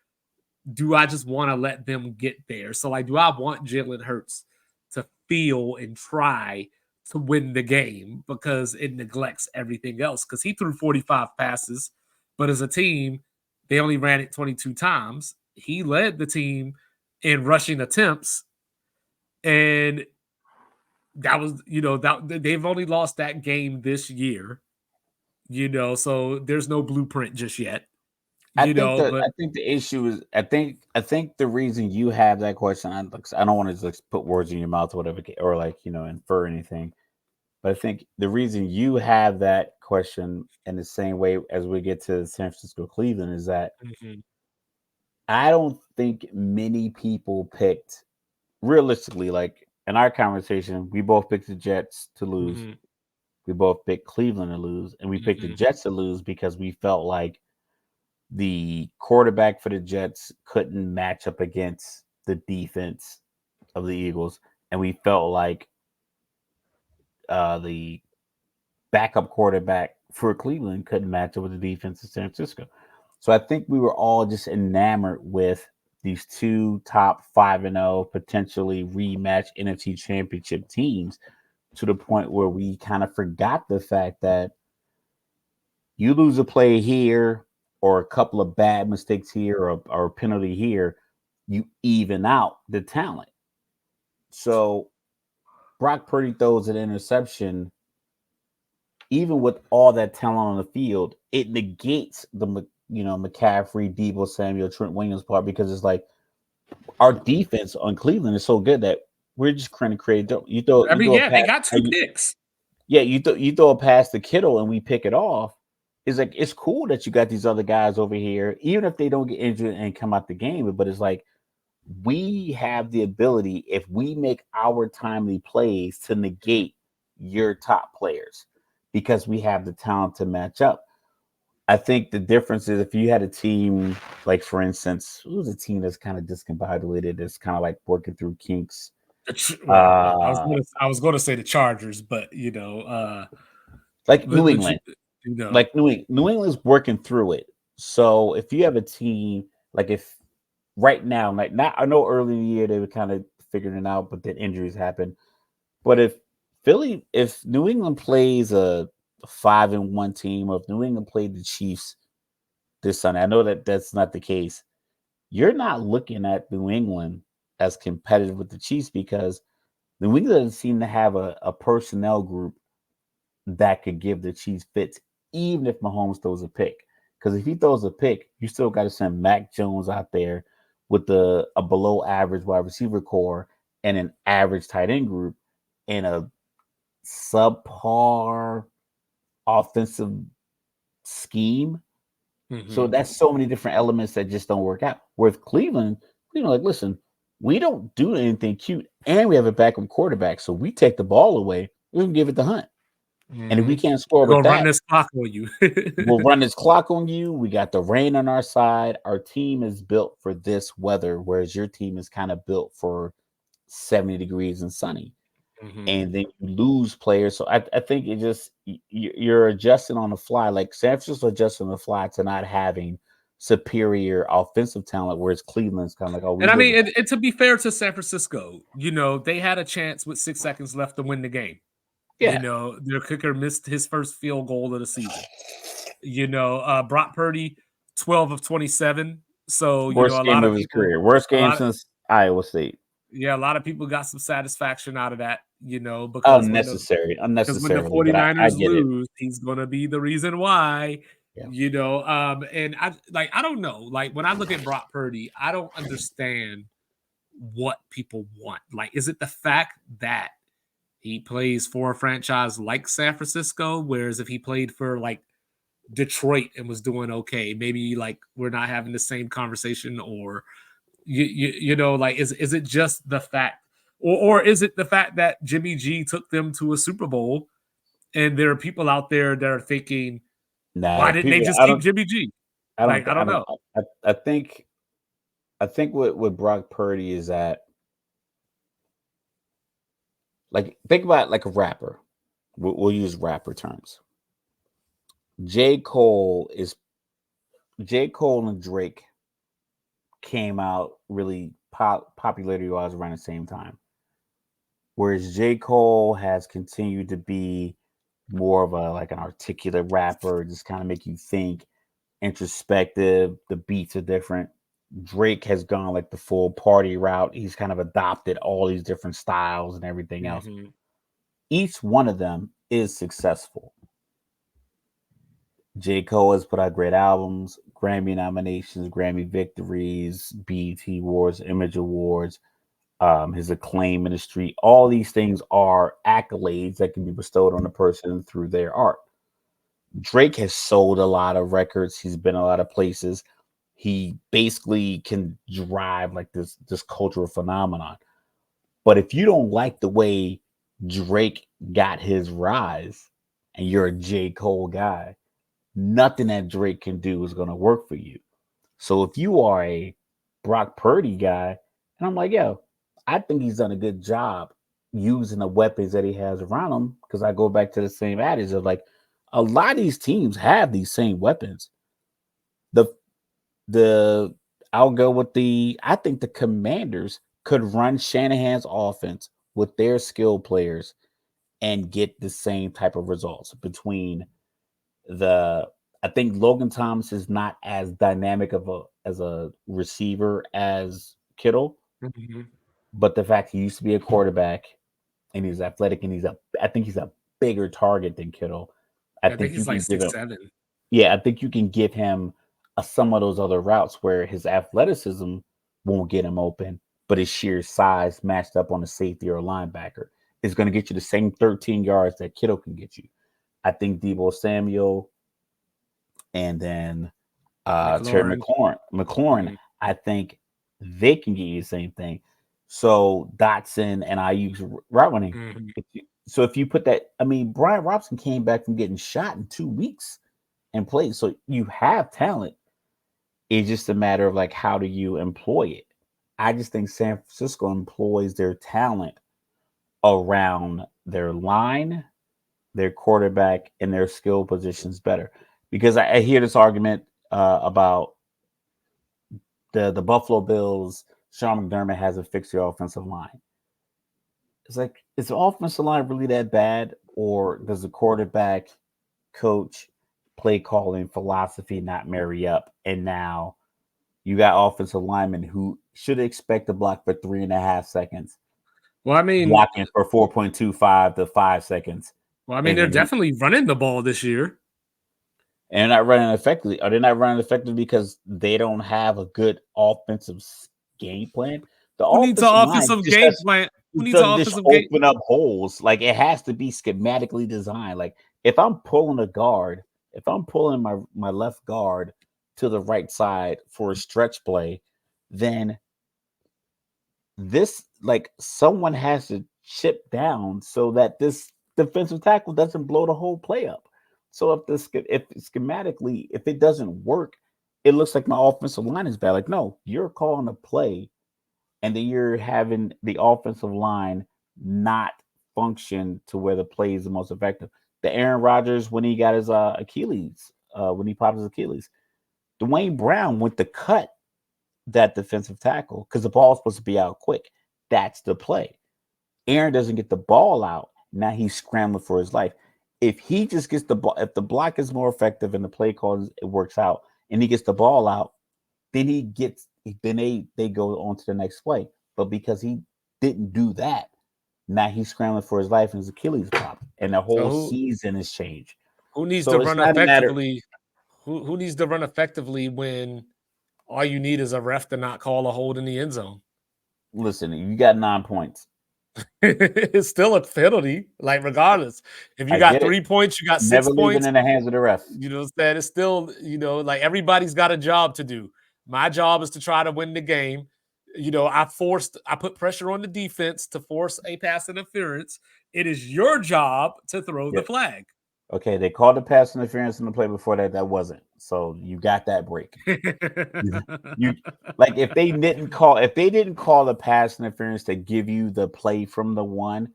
do I just want to let them get there? So, like, do I want Jalen Hurts to feel and try to win the game because it neglects everything else? Because he threw 45 passes, but as a team, they only ran it 22 times. He led the team in rushing attempts, and that was, that they've only lost that game this year. So there's no blueprint just yet. I But think the issue is I think the reason you have that question, I don't want to just put words in your mouth or whatever, or like infer anything, but I think the reason you have that question in the same way as we get to San Francisco Cleveland is that Mhm, I don't think many people picked realistically, like in our conversation, we both picked the Jets to lose. mhm, We both picked Cleveland to lose, and we picked the mhm, Jets to lose because we felt like the quarterback for the Jets couldn't match up against the defense of the Eagles, and we felt like the backup quarterback for Cleveland couldn't match up with the defense of San Francisco. So I think we were all just enamored with these two top 5-0 potentially rematch NFC Championship teams to the point where we kind of forgot the fact that you lose a play here or a couple of bad mistakes here or a penalty here, you even out the talent. So Brock Purdy throws an interception, even with all that talent on the field, it negates the McCaffrey, Debo Samuel, Trent Williams part because it's like our defense on Cleveland is so good that we're just trying to create. I You mean, throw a yeah, they pass. got 2 picks. Yeah, you throw a pass to Kittle and we pick it off. It's like it's cool that you got these other guys over here, even if they don't get injured and come out the game. But it's like we have the ability, if we make our timely plays, to negate your top players because we have the talent to match up. I think the difference is if you had a team like, for instance, who's a team that's kind of discombobulated, that's kind of like working through kinks. Well, Uh, I was gonna say the Chargers, but like New but England. Like New England's working through it. So if you have a team like if right now, like not I know early in the year they were kind of figuring it out, but then injuries happen. But if New England plays a 5-1 team, or if New England played the Chiefs this Sunday, I know that that's not the case. You're not looking at New England as competitive with the Chiefs because New England doesn't seem to have a personnel group that could give the Chiefs fits, even if Mahomes throws a pick. Because if he throws a pick, you still got to send Mac Jones out there with a below average wide receiver core and an average tight end group and a subpar offensive scheme. So Mhm. that's so many different elements that just don't work out. With Cleveland, like, listen, we don't do anything cute, and we have a backup quarterback, so we take the ball away, we can give it to Hunt. And if we Mhm. can't score We're with gonna run that, this clock on you. we'll run this clock on you. We got the rain on our side. Our team is built for this weather, whereas your team is kind of built for 70 degrees and sunny. Mhm. And then you lose players. So I think it just you're adjusting on the fly. Like San Francisco adjusting on the fly to not having superior offensive talent, whereas Cleveland's kind of like, oh, we And I live mean, with that. and to be fair to San Francisco, they had a chance with 6 seconds left to win the game. Yeah. Their kicker missed his first field goal of the season. Brock Purdy, 12 of 27. So, Worst game of his career. Worst a game lot of, since Iowa State. yeah, a lot of people got some satisfaction out of that, because Unnecessary. when the Unnecessarily, but I 49ers get it. lose, he's gonna be the reason why. Yeah. And I don't know. Like when I look at Brock Purdy, I don't understand what people want. Like, is it the fact that he plays for a franchise like San Francisco? Whereas if he played for like Detroit and was doing okay, maybe like we're not having the same conversation, or you know, like is it just the fact, or is it the fact that Jimmy G took them to a Super Bowl, and there are people out there that are thinking, Nah, why didn't they people. just keep Jimmy G? Like, I I don't don't. know. I think. I think with Brock Purdy is that, like, think about it like a rapper. We'll use rapper terms. J Cole is J Cole and Drake came out really popularity wise around the same time. Whereas J. Cole has continued to be more of a like an articulate rapper, just kind of make you think, introspective. The beats are different. Drake has gone like the full party route. He's kind of adopted all these different styles and everything else. Mhm. Each one of them is successful. J. Cole has put out great albums, Grammy nominations, Grammy victories, BET Awards, Image Awards, his acclaim in the street. All these things are accolades that can be bestowed on a person through their art. Drake has sold a lot of records. He's been a lot of places. He basically can drive like this cultural phenomenon. But if you don't like the way Drake got his rise, and you're a J. Cole guy, nothing that Drake can do is going to work for you. So if you are a Brock Purdy guy, and I'm like, yo, I think he's done a good job using the weapons that he has around him. Because I go back to the same adage of like, a lot of these teams have these same weapons. The the I'll go with I think the Commanders could run Shanahan's offense with their skill players and get the same type of results between the I think Logan Thomas is not as dynamic of a receiver as Kittle, Mhm. but the fact he used to be a quarterback and he's athletic and I think he's a bigger target than Kittle. I I think think you he's like can give him 6'7". yeah, I think you can give him some of those other routes where his athleticism won't get him open, but his sheer size matched up on a safety or a linebacker is going to get you the same 13 yards that Kittle can get you. I think Debo Samuel and then Terry McLaurin. McLaurin, Mhm. I think they can get you the same thing. So Dotson and I use route running. Mhm. So if you put that, I mean, Brian Robson came back from getting shot in 2 weeks and played. So you have talent. It's just a matter of like how do you employ it. I just think San Francisco employs their talent around their line, their quarterback, and their skill positions better. Because I hear this argument about the Buffalo Bills. Sean McDermott hasn't fixed their offensive line. It's like, is the offensive line really that bad, or does the quarterback, coach, play calling philosophy not marry up? And now you got offensive linemen who should expect to block for 3.5 seconds, Well, I mean, blocking for 4.25 to 5 seconds, and they're then definitely running the ball this year. and not running effectively. Are they not running effectively because they don't have a good offensive game plan? The Who needs an offensive line offensive just game plan? Who needs an doesn't just offensive game? open up holes. Like it has to be schematically designed. Like if I'm pulling a guard, if I'm pulling my left guard to the right side for a stretch play, then this like someone has to chip down so that this defensive tackle doesn't blow the whole play up. So if schematically if it doesn't work, it looks like my offensive line is bad. Like no, you're calling a play, and then you're having the offensive line not function to where the play is the most effective. The Aaron Rodgers when he got his Achilles, when he popped his Achilles, Dwayne Brown went to cut that defensive tackle because the ball's supposed to be out quick. That's the play. Aaron doesn't get the ball out. Now he's scrambling for his life. If he just gets the ball, if the block is more effective and the play call it works out, and he gets the ball out, then they go on to the next play. But because he didn't do that, now he's scrambling for his life and his Achilles pop, and the So whole season has changed. who needs to So it's run not a matter. effectively? Who needs to run effectively when all you need is a ref to not call a hold in the end zone? Listen, you got 9 points. It's still a penalty, like regardless. If you I got get it. 3 points, you got Never 6 leaving points. in the hands of the ref. You know what I'm saying? It's still, like everybody's got a job to do. My job is to try to win the game. I put pressure on the defense to force a pass interference. It is your job to throw the Yeah. flag. Okay, they called the pass interference in the play before that. That wasn't. So you got that break. You like if they didn't call the pass interference to give you the play from the one,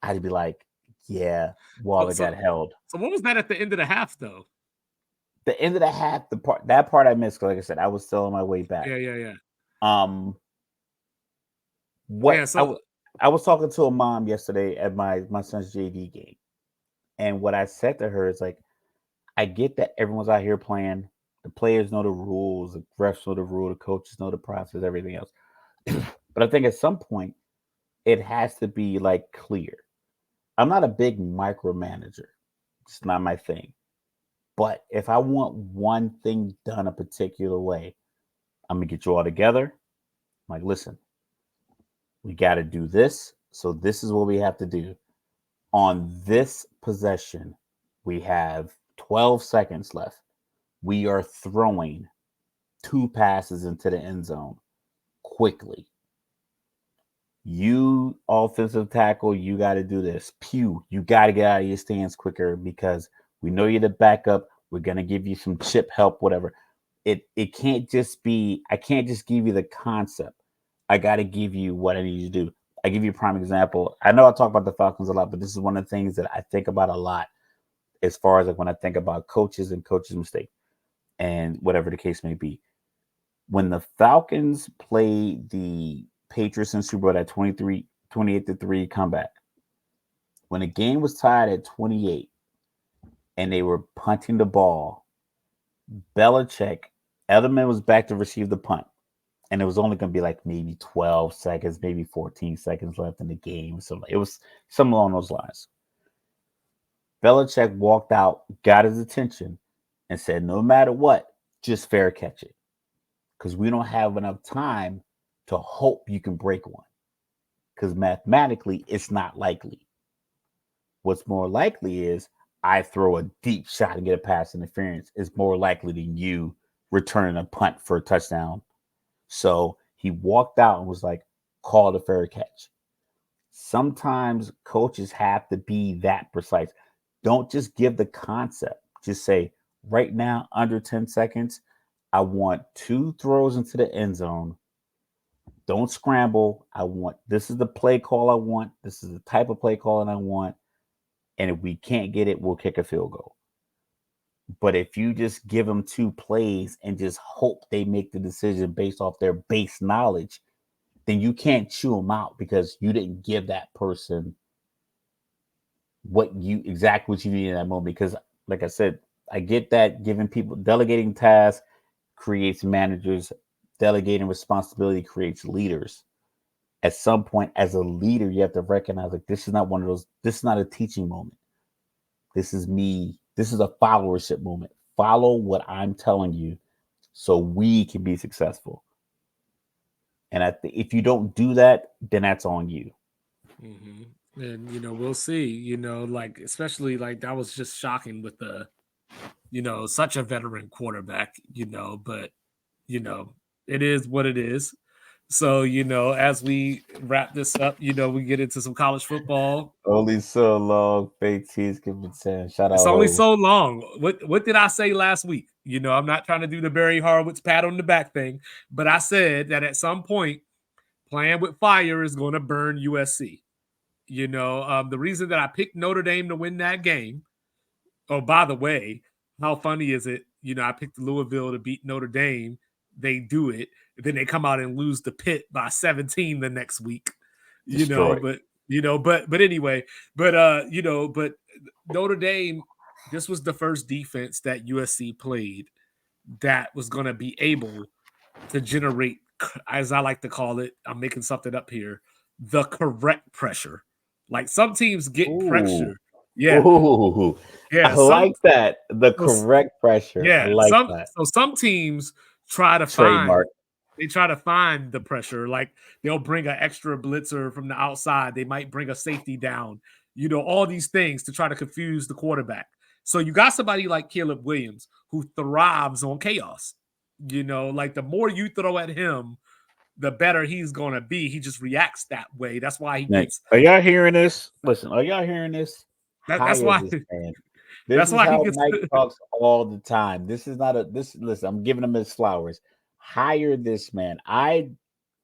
I'd be like, yeah, so, Waller so, got held. so what was that at the end of the half, though? The end of the half, that part I missed. Like I said, I was still on my way back. Yeah. Um, Yeah, what so I was talking to a mom yesterday at my son's JV game, and what I said to her is like, I get that everyone's out here playing. The players know the rules, the refs know the rule, the coaches know the process, everything else. But I think at some point it has to be like clear. I'm not a big micromanager. It's not my thing. But if I want one thing done a particular way, I'm gonna get you all together. I'm like, listen, we got to do this. So this is what we have to do. On this possession, we have 12 seconds left. We are throwing 2 passes into the end zone quickly. You offensive tackle, you got to do this. Pew, you got to get out of your stands quicker because we know you're the backup. We're gonna give you some chip help, whatever. It can't just be. I can't just give you the concept. I got to give you what I need you to do. I give you a prime example. I know I talk about the Falcons a lot, but this is one of the things that I think about a lot as far as like when I think about coaches and coaches' mistakes and whatever the case may be. When the Falcons played the Patriots in Super Bowl, that 28-3 comeback, when the game was tied at 28 and they were punting the ball, Belichick, Edelman was back to receive the punt. And it was only going to be like maybe 12 seconds, maybe 14 seconds left in the game. So it was something along those lines. Belichick walked out, got his attention, and said, no matter what, just fair catch it. Because we don't have enough time to hope you can break one. Because mathematically, it's not likely. What's more likely is I throw a deep shot and get a pass interference. It's more likely than you returning a punt for a touchdown. So he walked out and was like, call it a fair catch. Sometimes coaches have to be that precise. Don't just give the concept. Just say, right now, under 10 seconds, I want 2 throws into the end zone. Don't scramble. This is the play call I want. This is the type of play calling I want. And if we can't get it, we'll kick a field goal. But if you just give them 2 plays and just hope they make the decision based off their base knowledge, then you can't chew them out because you didn't give that person what you need in that moment. Because, like I said, I get that giving people delegating tasks creates managers, delegating responsibility creates leaders. At some point, as a leader, you have to recognize like this is not one of those. This is not a teaching moment. This is me. This is a followership moment. Follow what I'm telling you, so we can be successful. And if you don't do that, then that's on you. And we'll see. Like especially like that was just shocking with the such a veteran quarterback. But you know it is what it is. So as we wrap this up, we get into some college football. Only so long, fake teas can pretend. Shout It's out, only Hov. so long. What did I say last week? I'm not trying to do the Barry Horowitz pat on the back thing, but I said that at some point, playing with fire is going to burn USC. The reason that I picked Notre Dame to win that game. Oh, by the way, how funny is it? I picked Louisville to beat Notre Dame. They do it. Then they come out and lose the Pitt by 17 the next week. Destroyed. But anyway, but Notre Dame, this was the first defense that USC played that was going to be able to generate, as I like to call it, I'm making something up here, the correct pressure. Like some teams get Ooh. pressure. Yeah. Ooh. I Yeah. like that. The So, correct pressure. I yeah. like that. Some teams try to find Trademark. they try to find the pressure. Like they'll bring an extra blitzer from the outside. They might bring a safety down, all these things to try to confuse the quarterback. So you got somebody like Caleb Williams who thrives on chaos. Like the more you throw at him, the better he's gonna be. He just reacts that way. That's why he Like, gets. are y'all hearing this? Listen, are y'all hearing this? That's Hire why. this man. This That's is why he how gets. Mike talks all the time. This is not a this. Listen, I'm giving him his flowers. Hire this man. I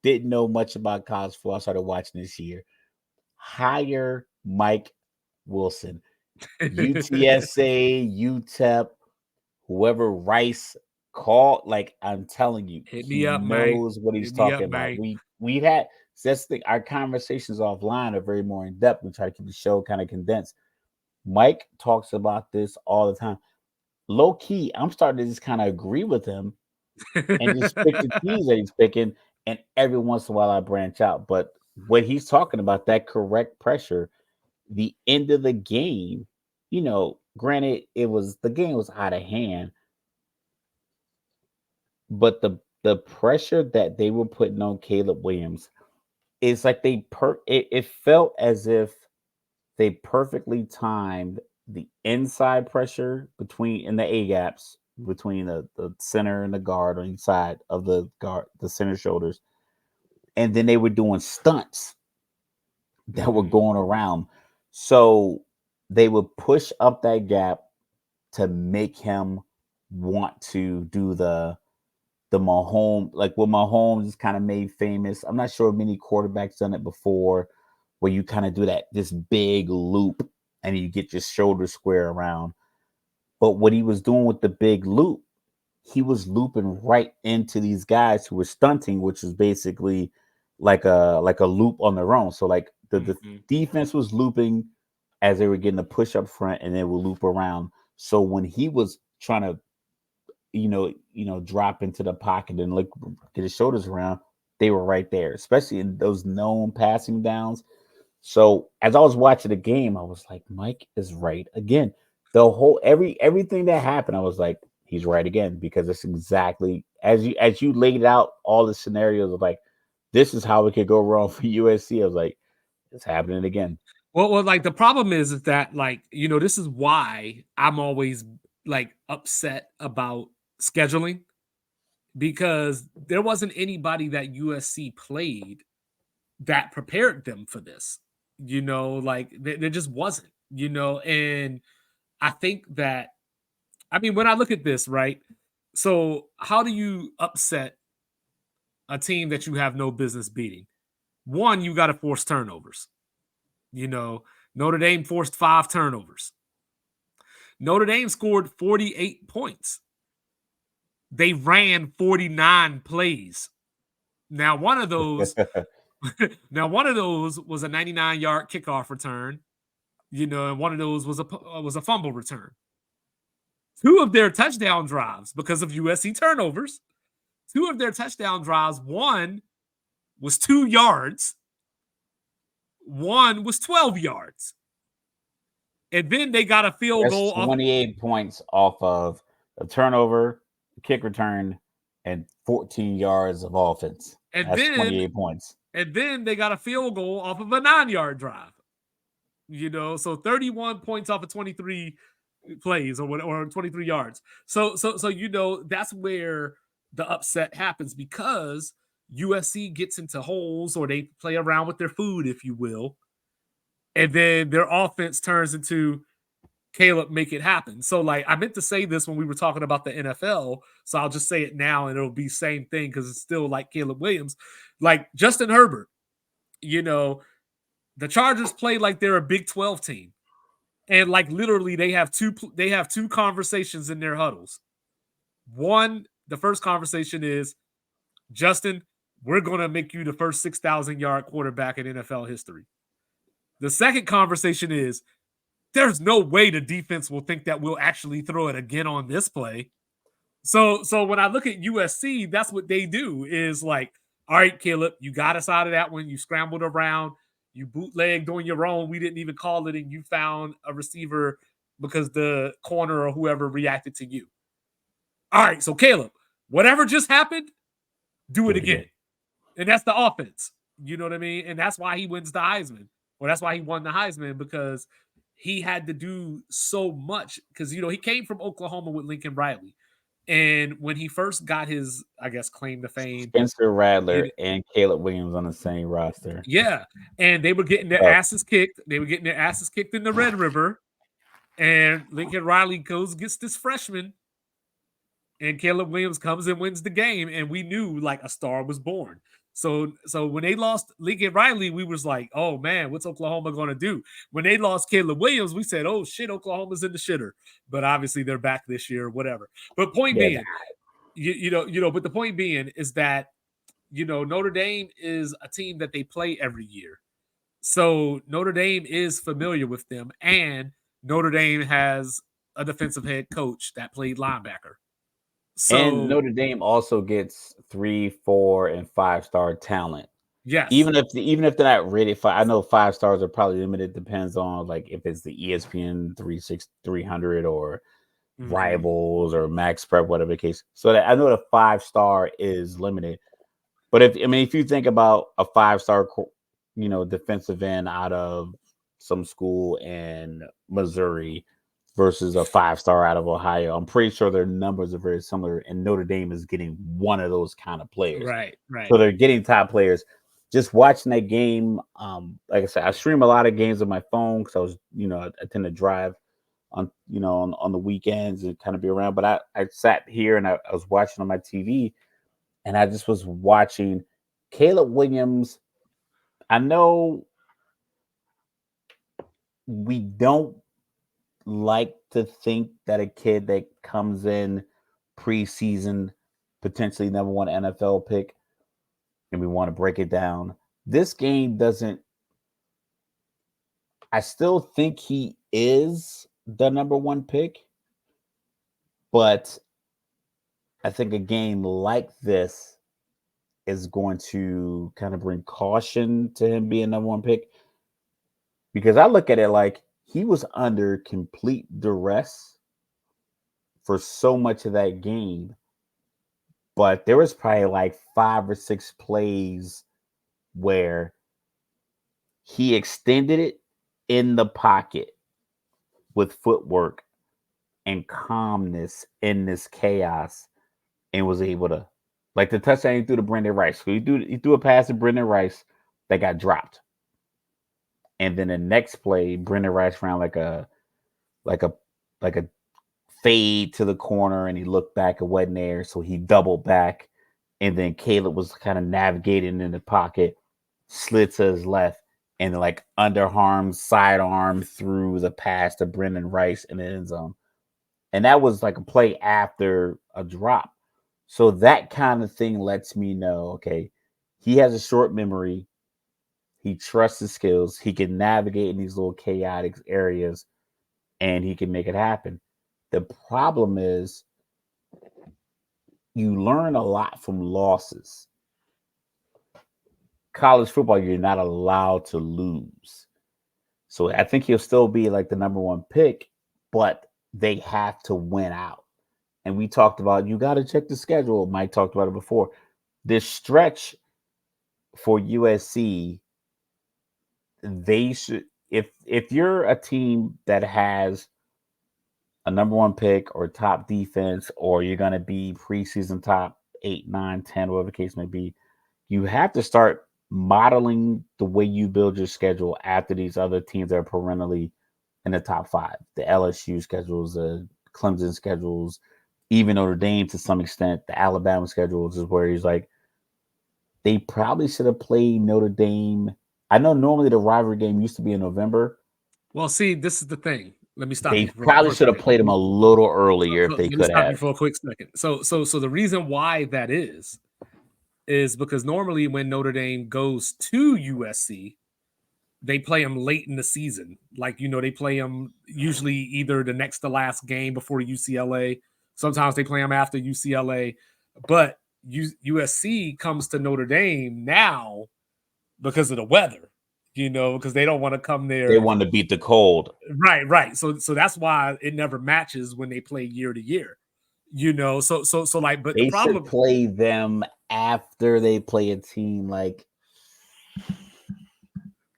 didn't know much about college football. I started watching this year. Hire Mike Wilson. UTSA, UTEP, whoever Rice called, like I'm telling you, Hit me he up, man. knows what he's Hit me talking up, about. man. We've had that's the our conversations offline are very more in depth. We try to keep the show kind of condensed. Mike talks about this all the time. Low key, I'm starting to just kind of agree with him and just pick the teams that he's picking. And every once in a while, I branch out. But what he's talking about, that correct pressure, the end of the game, granted, the game was out of hand, but the pressure that they were putting on Caleb Williams is like it felt as if they perfectly timed the inside pressure between in the A gaps between the center and the guard on each side of the guard, the center shoulders, and then they were doing stunts that were Mhm. going around. So they would push up that gap to make him want to do the Mahomes, like what Mahomes is kind of made famous. I'm not sure if many quarterbacks done it before, where you kind of do this big loop and you get your shoulder square around. But what he was doing with the big loop, he was looping right into these guys who were stunting, which was basically like a loop on their own. So like the Mhm. defense was looping as they were getting a push up front, and they would loop around. So when he was trying to drop into the pocket and look get his shoulders around, they were right there, especially in those known passing downs. So as I was watching the game, I was like, Mike is right again. The whole everything that happened, I was like, he's right again, because it's exactly as you laid out all the scenarios of like, this is how it could go wrong for USC. I was like, it's happening again. Well, like the problem is that like this is why I'm always like upset about scheduling because there wasn't anybody that USC played that prepared them for this. Like there just wasn't. And I think that I mean when I look at this, right? So how do you upset a team that you have no business beating? One, you got to force turnovers. You know, Notre Dame forced 5 turnovers. Notre Dame scored 48 points. They ran 49 plays. Now, one of those, one of those was a 99-yard kickoff return, and one of those was a fumble return. Two of their touchdown drives, because of USC turnovers, two of their touchdown drives, one was 2 yards, one was 12 yards. And then they got a field That's goal off. 28 points off of a turnover, kick return, and 14 yards of offense. And That's then 28 points. and then they got a field goal off of a 9-yard drive. So 31 points off of 23 plays or 23 yards. So that's where the upset happens because USC gets into holes or they play around with their food, if you will, and then their offense turns into Caleb make it happen. So like I meant to say this when we were talking about the NFL, so I'll just say it now and it'll be same thing because it's still like Caleb Williams, like Justin Herbert. You know, the Chargers play like they're a Big 12 team, and like literally they have two conversations in their huddles. One, the first conversation is Justin, we're gonna make you the first 6,000-yard quarterback in NFL history. The second conversation is there's no way the defense will think that we'll actually throw it again on this play. So when I look at USC, that's what they do is like, all right, Caleb, you got us out of that one. You scrambled around, you bootlegged on your own. We didn't even call it, and you found a receiver because the corner or whoever reacted to you. All right, so Caleb, whatever just happened, do Do it it again. again. And that's the offense. You know what I mean? And that's why he wins the Heisman. Or that's why he won the Heisman because he had to do so much because he came from Oklahoma with Lincoln Riley. And when he first got his, I guess, claim to fame, Spencer Rattler it, and Caleb Williams on the same roster. yeah, and they were getting their Oh, asses kicked. They were getting their asses kicked in the Red River, and Lincoln Riley goes gets this freshman, and Caleb Williams comes and wins the game, and we knew like a star was born. So when they lost Lincoln Riley, we was like, oh man, what's Oklahoma gonna do? When they lost Caleb Williams, we said, oh shit, Oklahoma's in the shitter. But obviously they're back this year, whatever. But point yeah. being, but the point being is that Notre Dame is a team that they play every year. So Notre Dame is familiar with them, and Notre Dame has a defensive head coach that played linebacker. And So Notre Dame also gets 3, 4, and 5-star talent. yes, Even if they're not rated for, I know 5 stars are probably limited. Depends on like if it's the ESPN 300 or mm-hmm. Rivals or Max Prep, whatever the case. So that I know the 5-star is limited. But if you think about a 5-star, defensive end out of some school in Missouri versus a 5-star out of Ohio, I'm pretty sure their numbers are very similar. And Notre Dame is getting one of those kind of players, Right, right. so they're getting top players. Just watching that game, like I said, I stream a lot of games on my phone because I was, I tend to drive on the weekends and kind of be around. But I sat here and I was watching on my TV, and I just was watching Caleb Williams. I know we don't like to think that a kid that comes in preseason, potentially number one NFL pick, and we want to break it down. This game doesn't. I still think he is the number one pick, but I think a game like this is going to kind of bring caution to him being number one pick, because I look at it like he was under complete duress for so much of that game, but there was probably like 5 or 6 plays where he extended it in the pocket with footwork and calmness in this chaos, and was able to, like the touchdown he threw to Brendan Rice. So he threw a pass to Brendan Rice that got dropped. And then the next play, Brendan Rice ran like a like a fade to the corner, and he looked back, it wasn't there, so he doubled back, and then Caleb was kind of navigating in the pocket, slid to his left, and like underarm, sidearm through the pass to Brendan Rice in the end zone. And that was like a play after a drop. So that kind of thing lets me know, okay, he has a short memory. He trusts his skills. He can navigate in these little chaotic areas, and he can make it happen. The problem is you learn a lot from losses. College football, you're not allowed to lose. So I think he'll still be like the number one pick, but they have to win out. And we talked about, you got to check the schedule. Mike talked about it before. This stretch for USC, they should, if you're a team that has a number one pick or top defense, or you're going to be preseason top 8, 9, 10, whatever the case may be, you have to start modeling the way you build your schedule after these other teams that are perennially in the top 5. The LSU schedules, the Clemson schedules, even Notre Dame to some extent, the Alabama schedules is where he's like, they probably should have played Notre Dame. I know normally the rivalry game used to be in November. Well, see, this is the thing. Let me stop They you probably for a should have second. played them a little earlier if Let they me could stop you have. for a quick second. So the reason why that is because normally when Notre Dame goes to USC, they play them late in the season. Like, they play them usually either the next to last game before UCLA. Sometimes they play them after UCLA. But USC comes to Notre Dame now because of the weather, because they don't want to come They there. wanted to beat the cold. Right. So that's why it never matches when they play year to year. So like, but the They should problem, play them after they play a team like,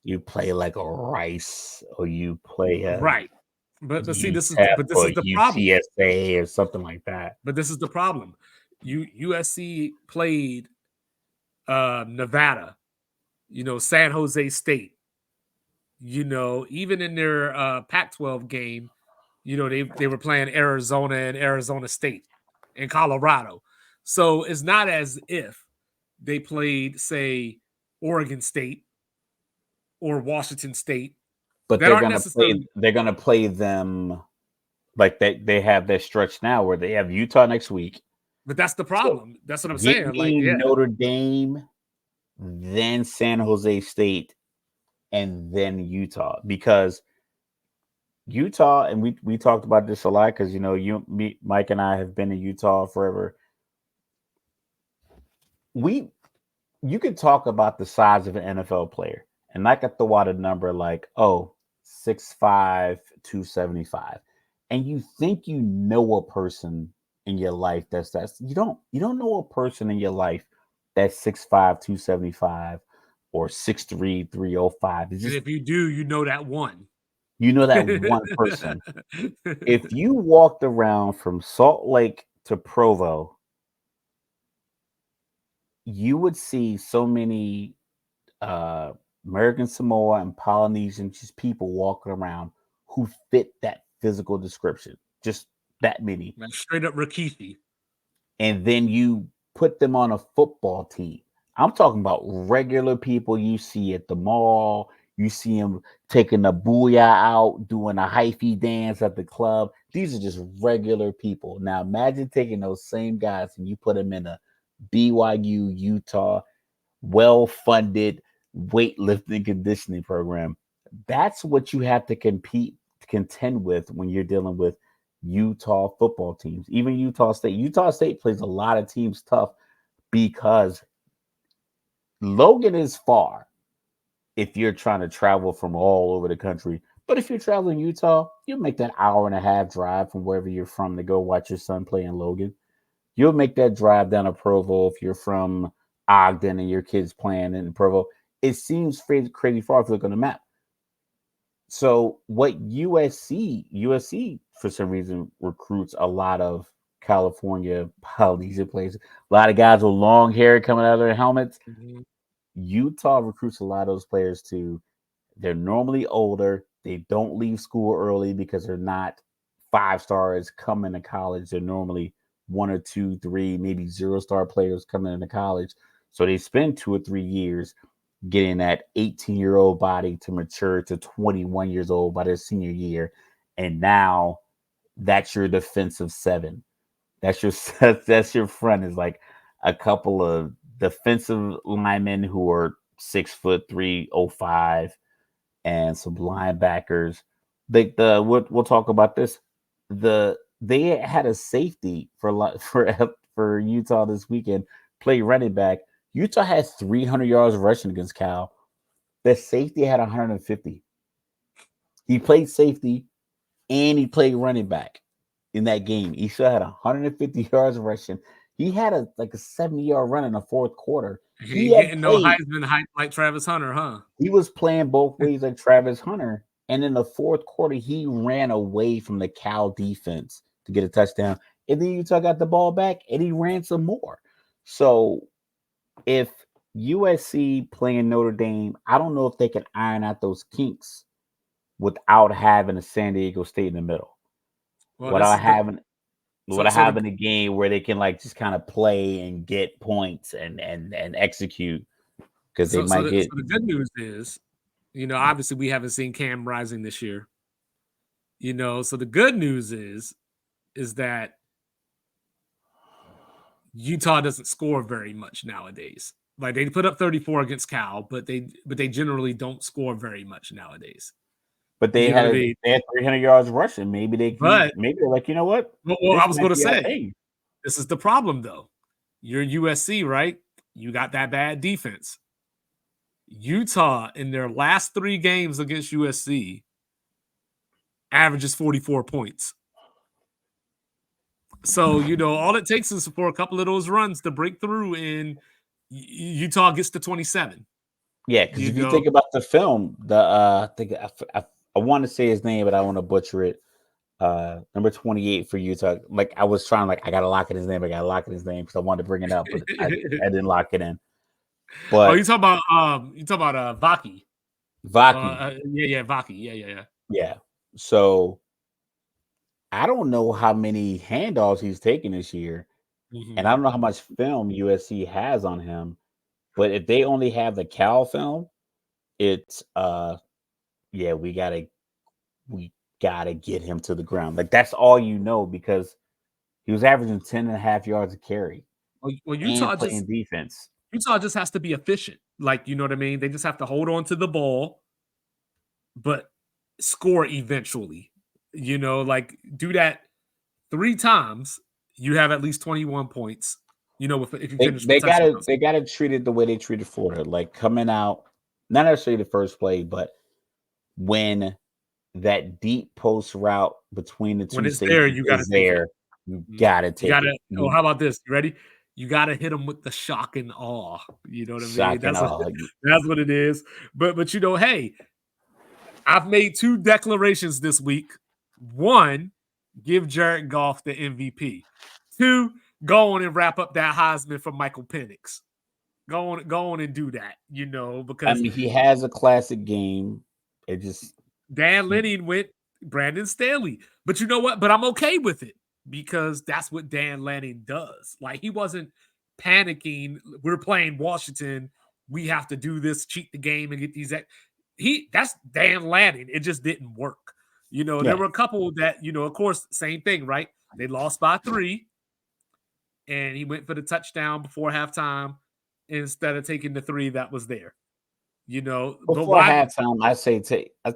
you play like a Rice, or you play a right. But see, UTEP this or is the problem. UTSA or something like that. But this is the problem. USC played Nevada, San Jose State, even in their Pac-12 game, they were playing Arizona and Arizona State and Colorado. So it's not as if they played, say, Oregon State or Washington State But that aren't necessarily. they're gonna play them like they have their stretch now where they have Utah next week. But that's the So problem. That's what I'm give saying. Like, me yeah. Notre Dame, then San Jose State, and then Utah, because Utah, and we talked about this a lot because Mike and I have been in Utah forever. You could talk about the size of an NFL player, and I could throw out a number like 6'5", 275, and you think you know a person in your life that's you don't know a person in your life that's 6'5", 275 or 6'3", 305. It's And just if you do, you know that one. that one person. If you walked around from Salt Lake to Provo, you would see so many American Samoa and Polynesian just people walking around who fit that physical description, just that many. Straight up Rikishi. And then you put them on a football team. I'm talking about regular people you see at the mall. You see them taking a booyah out, doing a hyphy dance at the club. These are just regular people. Now imagine taking those same guys and you put them in a BYU, Utah, well-funded weightlifting conditioning program. That's what you have to contend with when you're dealing with Utah football teams. Even Utah State. Utah State plays a lot of teams tough because Logan is far if you're trying to travel from all over the country. But if you're traveling Utah, you'll make that hour and a half drive from wherever you're from to go watch your son play in Logan. You'll make that drive down to Provo if you're from Ogden and your kids playing in Provo. It seems crazy far if you look on the map. So what USC for some reason recruits a lot of California Polynesian players. A lot of guys with long hair coming out of their helmets. Mm-hmm. Utah recruits a lot of those players too. They're normally older. They don't leave school early because they're not 5 stars coming to college. They're normally 1 or 2, 3, maybe 0-star players coming into college. So they spend 2 or 3 years getting that 18-year-old body to mature to 21 years old by their senior year. And now that's your defensive seven. That's your front is like a couple of defensive linemen who are 6'3", 05, and some linebackers. We'll talk about this. They had a safety for Utah this weekend, play running back. Utah had 300 yards rushing against Cal. The safety had 150. He played safety and he played running back in that game. He still had 150 yards rushing. He had a 70-yard run in the fourth quarter. He ain't getting no Heisman hype like Travis Hunter, huh? He was playing both ways like Travis Hunter. And in the fourth quarter, he ran away from the Cal defense to get a touchdown. And then Utah got the ball back and he ran some more. So if USC playing Notre Dame, I don't know if they can iron out those kinks without having a San Diego State in the middle. Well, without having a game where they can just kind of play and get points and execute, because they might get. So the good news is, obviously we haven't seen Cam Rising this year. So the good news is that Utah doesn't score very much nowadays. Like, they put up 34 against Cal, but they generally don't score very much nowadays. But they had 300 yards rushing. Maybe they're like, you know what? Well, I was going to say, this is the problem though. You're USC, right? You got that bad defense. Utah, in their last 3 games against USC, averages 44 points. So, all it takes is for a couple of those runs to break through, and Utah gets to 27. Yeah, because if you think about the film, I want to say his name, but I want to butcher it. Number 28 for Utah. Like I was trying, like I gotta lock in his name. I gotta lock in his name because I wanted to bring it up, but I didn't lock it in. Oh, But you talking about Vaki. Vaki, Yeah, Vaki. Yeah. yeah. So I don't know how many handoffs he's taken this year, and I Mhm. don't know how much film USC has on him. But if they only have the Cal film, it's yeah, we gotta get him to the ground. Like that's all you know because he was averaging 10.5 yards a carry Well, and playing defense. Utah just has to be efficient. Like, you know what I mean? They just have to hold on to the ball, but score eventually. You know, like do that 3 times, you have at least 21 points. You know, if you They finish with they gotta touchdowns. they gotta treat it the way they treated Florida, like coming out, not necessarily the first play, but when that deep post route between the When two it's there, safeties you got to is take it. there, you Mhm. gotta You take it. gotta oh, how about this? You ready? You gotta hit them with the shock and awe. You know what I mean? Shocking That's what all. that's what it is. But you know, hey, I've made 2 declarations this week. 1, give Jared Goff the MVP. 2, go on and wrap up that Heisman for Michael Penix. Go on and do that, you know, I because mean, he has a classic game. It just Dan Lenny went Brandon Staley. But you know what? But I'm okay with it because that's what Dan Lanning does. Like he wasn't panicking. We're playing Washington. We have to do this, cheat the game, and get these. That's Dan Lanning. It just didn't work. You know, there yeah. were a couple that, you know, of course, same thing, right? They lost by 3, and he went for the touchdown before halftime instead of taking the 3 that was there. You know, but Before why? halftime, I say take. No,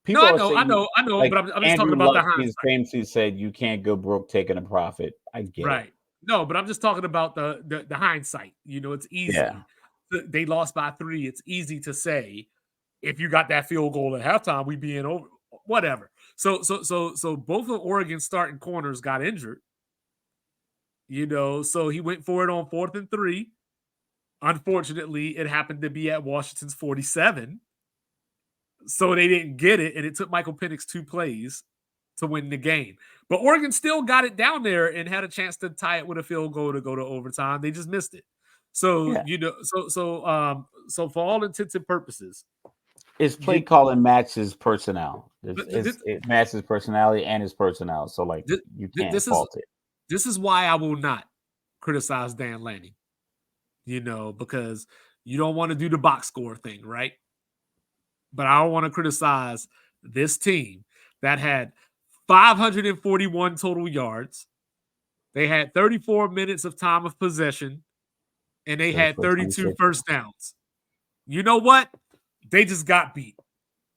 People I are know, I saying know, I know, like but I'm just talking Andrew about the Luck is hindsight. famously said, "You can't go broke taking a profit." I get it. Right. No, but I'm just talking about the hindsight. You know, it's Yeah. easy. They lost by 3. It's easy to say if you got that field goal at halftime, we be in over whatever. So both of Oregon's starting corners got injured. You know, so he went for it on 4th and 3. Unfortunately, it happened to be at Washington's 47. So they didn't get it, and it took Michael Penix 2 plays to win the game. But Oregon still got it down there and had a chance to tie it with a field goal to go to overtime. They just missed it. So, Yeah. you know, so for all intents and purposes, His play you calling matches personnel. this, It matches personality and his personnel. So like this, you can't this is fault it. this is why I will not criticize Dan Lanning, you know, because you don't want to do the box score thing, right? But I don't want to criticize this team that had 541 total yards. They had 34 minutes of time of possession, and they had 34, 32 26. first downs. You know what? They just got beat.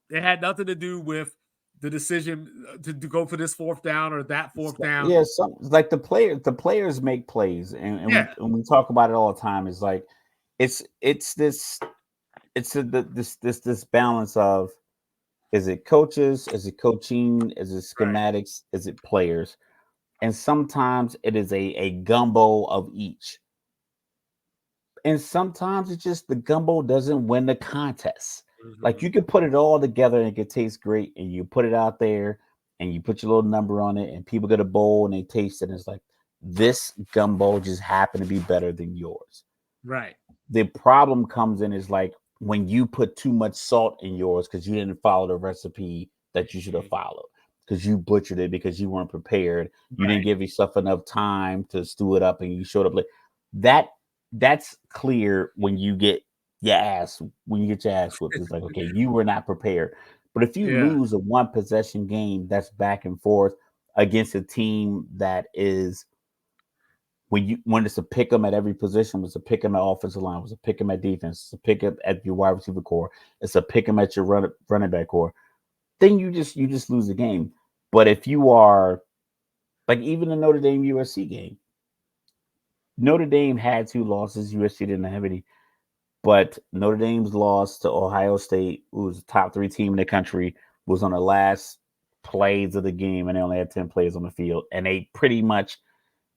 It had nothing to do with the decision to go for this 4th down or that 4th down. Yeah, some like the players make plays, and Yeah, we talk about it all the time. It's like it's this this balance of, is it coaches, is it coaching, is it right. schematics, is it players, and sometimes it is a gumbo of each, and sometimes it's just the gumbo doesn't win the contest. Like Mhm. you can put it all together and it can taste great, and you put it out there and you put your little number on it, and people get a bowl and they taste it. And it's like this gumbo just happened to be better than yours. Right. The problem comes in is like when you put too much salt in yours because you didn't follow the recipe that you should have Mhm. followed, because you butchered it, because you weren't prepared, you didn't Right. give yourself enough time to stew it up, and you showed up late. that that's clear when you get your ass whooped. It's like, okay, you were not prepared. But if you Yeah. lose a one possession game that's back and forth against a team that is, when it's a pick 'em at every position, it's a pick 'em at offensive line, it's a pick 'em at defense, it's a pick 'em at your wide receiver core, it's a pick 'em at your running back core, then you just lose the game. But if you are like even the Notre Dame USC game, Notre Dame had 2 losses, USC didn't have any, but Notre Dame's loss to Ohio State, who was the top 3 team in the country, was on the last plays of the game, and they only had 10 plays on the field, and they pretty much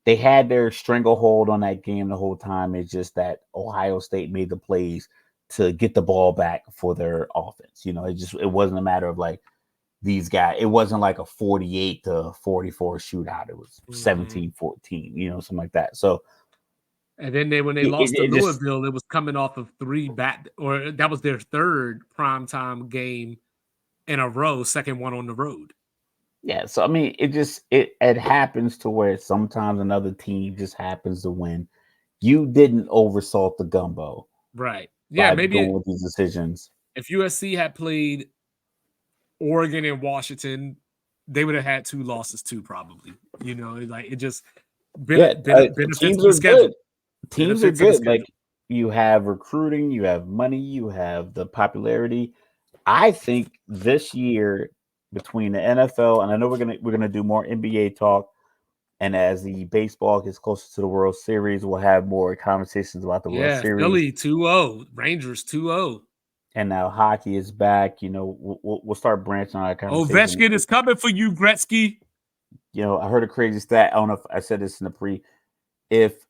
they had their stranglehold on that game the whole time. It's just that Ohio State made the plays to get the ball back for their offense. It wasn't a matter of like these guys. It wasn't like a 48-44 shootout. It was Mhm. 17-14, something like that. So And then when they it, lost to it, it just Louisville, it was coming off of 3 back, or that was their 3rd primetime game in a row, 2nd one on the road. yeah. So I mean, it happens to where sometimes another team just happens to win. You didn't oversalt the gumbo Right. Yeah, by maybe going with these decisions. if USC had played Oregon and Washington, they would have had 2 losses too, probably. Like it just Yeah, benefits teams of the are good. schedule. Teams are Benefits of the good. Like schedule. you have recruiting, you have money, you have the popularity. I think this year between the NFL and I know we're gonna do more NBA talk, and as the baseball gets closer to the World Series, we'll have more conversations about the World Yeah, Series. Philly 2-0, Rangers 2-0. And now hockey is back. We'll start branching on our conversation. Ovechkin is coming for you, Gretzky. I heard a crazy stat. I don't know if I said this in the pre. If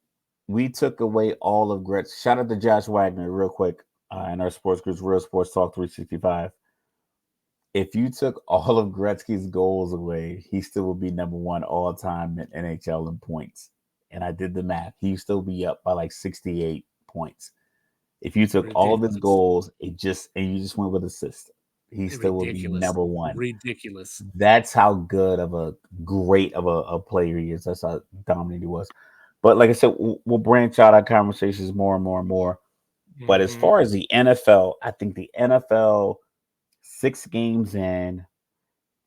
we took away all of Gretz, shout out to Josh Wagner real quick in our sports groups, Real Sports Talk 365. If you took all of Gretzky's goals away, he still would be number one all time in NHL in points. And I did the math. He'd still be up by like 68 points. If you took all of his Ridiculous. goals, and you just went with assists, he still would be Ridiculous. number one. Ridiculous. That's how good of a great of a player he is. That's how dominant he was. But like I said, we'll branch out our conversations more and more and more. But as Mhm. far as the NFL, I think the NFL 6 games in,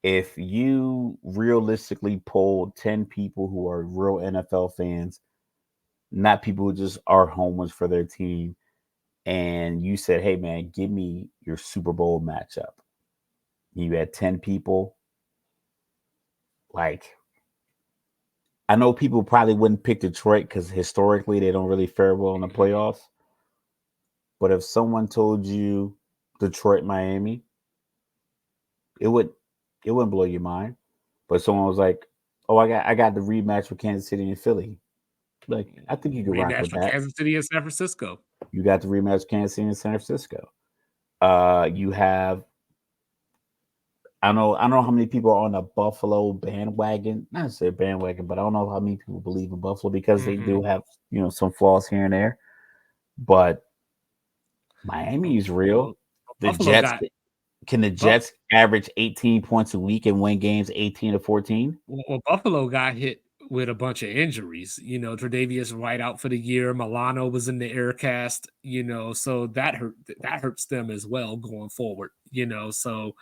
if you realistically polled 10 people who are real NFL fans, not people who just are homers for their team, and you said, hey man, give me your Super Bowl matchup. You had 10 people. Like, I know people probably wouldn't pick Detroit because historically they don't really fare well in the Mhm. playoffs. But if someone told you Detroit, Miami, it would it wouldn't blow your mind. But someone was like, "Oh, I got the rematch with Kansas City and Philly." Like, I think you could rock Rematch with for that. Kansas City and San Francisco. You got the rematch with Kansas City and San Francisco. You have I don't know how many people are on the Buffalo bandwagon. Not to say bandwagon, but I don't know how many people believe in Buffalo because they Mhm. do have some flaws here and there. But Miami is Buffalo real. The Buffalo Jets got can the Buff Jets average 18 points a week and win games 18-14? well, Buffalo got hit with a bunch of injuries. Tre'Davious White out for the year. Milano was in the air cast. So that hurts them as well going forward. So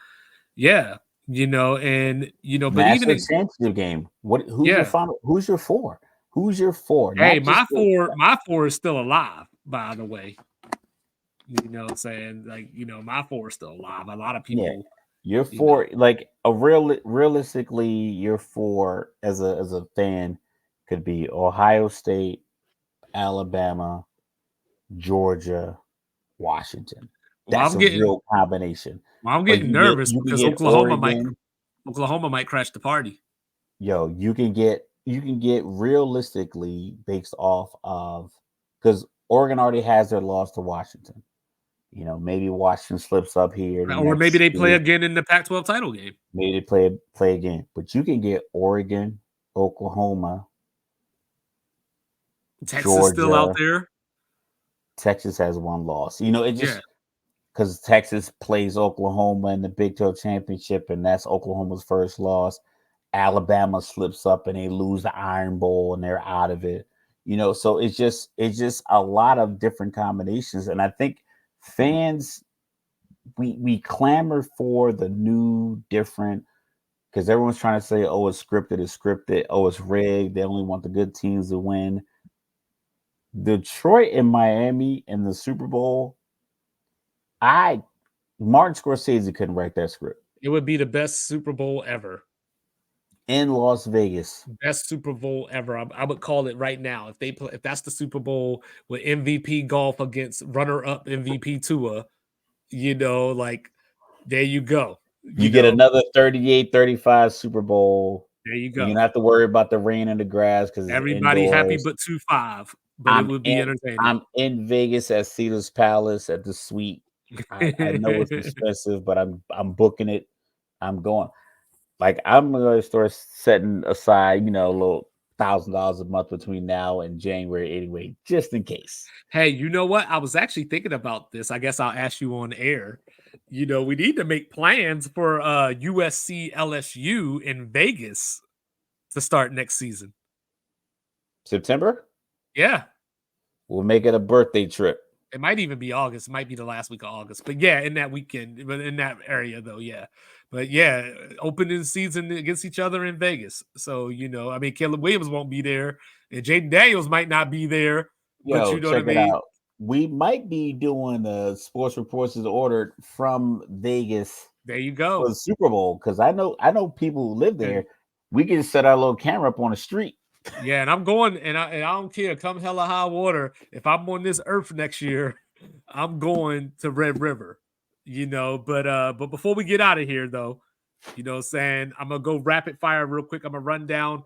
yeah, but even National in championship game. Who's your yeah, final? Who's your four? Who's your four? hey, Not just my four is still alive. By the way, what I'm saying, like my four is still alive. A lot of yeah. people, Your you know, four, like realistically, your four as a fan could be Ohio State, Alabama, Georgia, Washington. well, That's I'm a getting real combination. well, I'm But getting nervous you can because get Oklahoma might crash the party. you can get realistically based off of because Oregon already has their loss to Washington. Maybe Washington slips up here in the Or maybe next they play year. again in the Pac-12 title game. Maybe they play again. But you can get Oregon, Oklahoma, Texas still out Georgia. there. Texas has one loss. It Yeah. just because Texas plays Oklahoma in the Big 12 championship, and that's Oklahoma's first loss. Alabama slips up and they lose the Iron Bowl and they're out of it. So it's just a lot of different combinations, and I think fans we clamor for the new different because everyone's trying to say, oh, it's scripted, oh, it's rigged. They only want the good teams to win. Detroit and Miami in the Super Bowl, I Martin Scorsese couldn't write that script It would be the best Super Bowl ever. in Las Vegas. Best Super Bowl ever. I would call it right now. If they play, if that's the Super Bowl with MVP golf against runner-up MVP Tua, like there you go. You get another 38-35 Super Bowl. There you You go. don't have to worry about the rain and the grass because it's Everybody happy indoors. but 2-5, but it I'm would be in entertaining. I'm in Vegas at Caesar's Palace at the suite. I know it's expensive, but I'm booking it. I'm going. Like I'm gonna start setting aside, a little $1,000 a month between now and January anyway, just in case. Hey, you know what? I was actually thinking about this. I guess I'll ask you on air. We need to make plans for USC LSU in Vegas to start next season. September, Yeah. we'll make it a birthday trip. It might even be August. It might be the last week of August. But yeah, in that weekend, but in that area though, yeah. But yeah, opening season against each other in Vegas. So, I mean, Caleb Williams won't be there, and Jaden Daniels might not be there, but Yo, you know what I check it mean? out. We might be doing sports reports is ordered from Vegas There you for go. the Super Bowl because I know people who live there. And We can set our little camera up on the street. yeah, and I'm going, and I don't care, come hella high water. If I'm on this earth next year, I'm going to Red River. But before we get out of here though, saying I'm gonna go rapid fire real quick. I'm gonna run down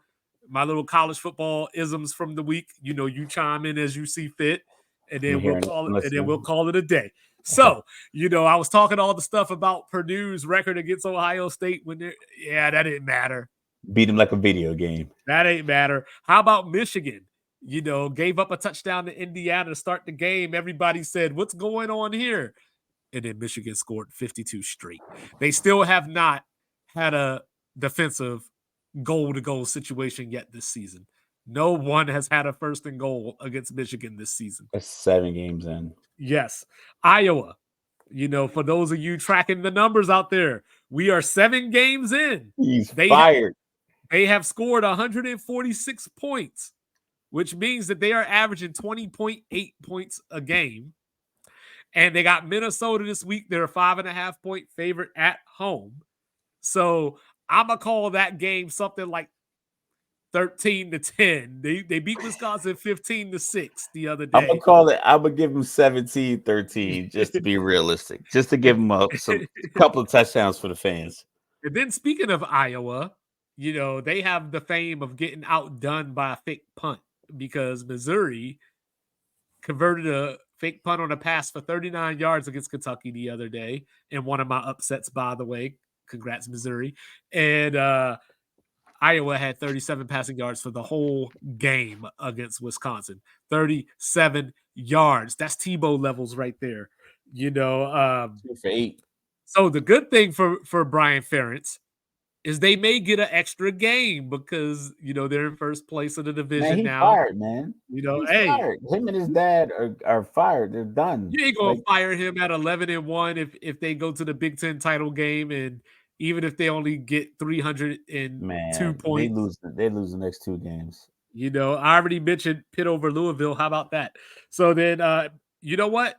my little college football isms from the week. You chime in as you see fit, and I'm then we'll hearing it. call it, I'm and then we'll listening. call it a day. Okay. So, I was talking all the stuff about Purdue's record against Ohio State when that didn't matter. Beat him like a video game. That ain't matter. How about Michigan? Gave up a touchdown to Indiana to start the game. Everybody said, "What's going on here?" And then Michigan scored 52 straight. They still have not had a defensive goal to goal situation yet this season. No one has had a first and goal against Michigan this season. That's 7 games in. Yes. Iowa, for those of you tracking the numbers out there, we are 7 games in. He's They fired. they have scored 146 points, which means that they are averaging 20.8 points a game. And they got Minnesota this week. They're a 5.5-point favorite at home. So I'm gonna call that game something like 13-10. They beat Wisconsin 15-6 the other I'm gonna day. call it. I'm gonna give him 17-13 just to be realistic, just to give him some couple of touchdowns for the fans. And then speaking of Iowa, they have the fame of getting outdone by a fake punt because Missouri converted a fake punt on a pass for 39 yards against Kentucky the other day. And one of my upsets, by the way. Congrats, Missouri. And Iowa had 37 passing yards for the whole game against Wisconsin. 37 yards. That's Tebow levels right there. 2 for 8. So the good thing for Brian Ferentz is they may get an extra game because they're in first place of the Man, division he now. fired, man. He's Hey, fired. Him and his dad are fired. They're done. you ain't gonna Like, fire him at 11-1 if they go to the Big Ten title game, and even if they only get 302 man, they points. lose. They lose the next 2 games. I already mentioned Pitt over Louisville. How about that? So then, you know what?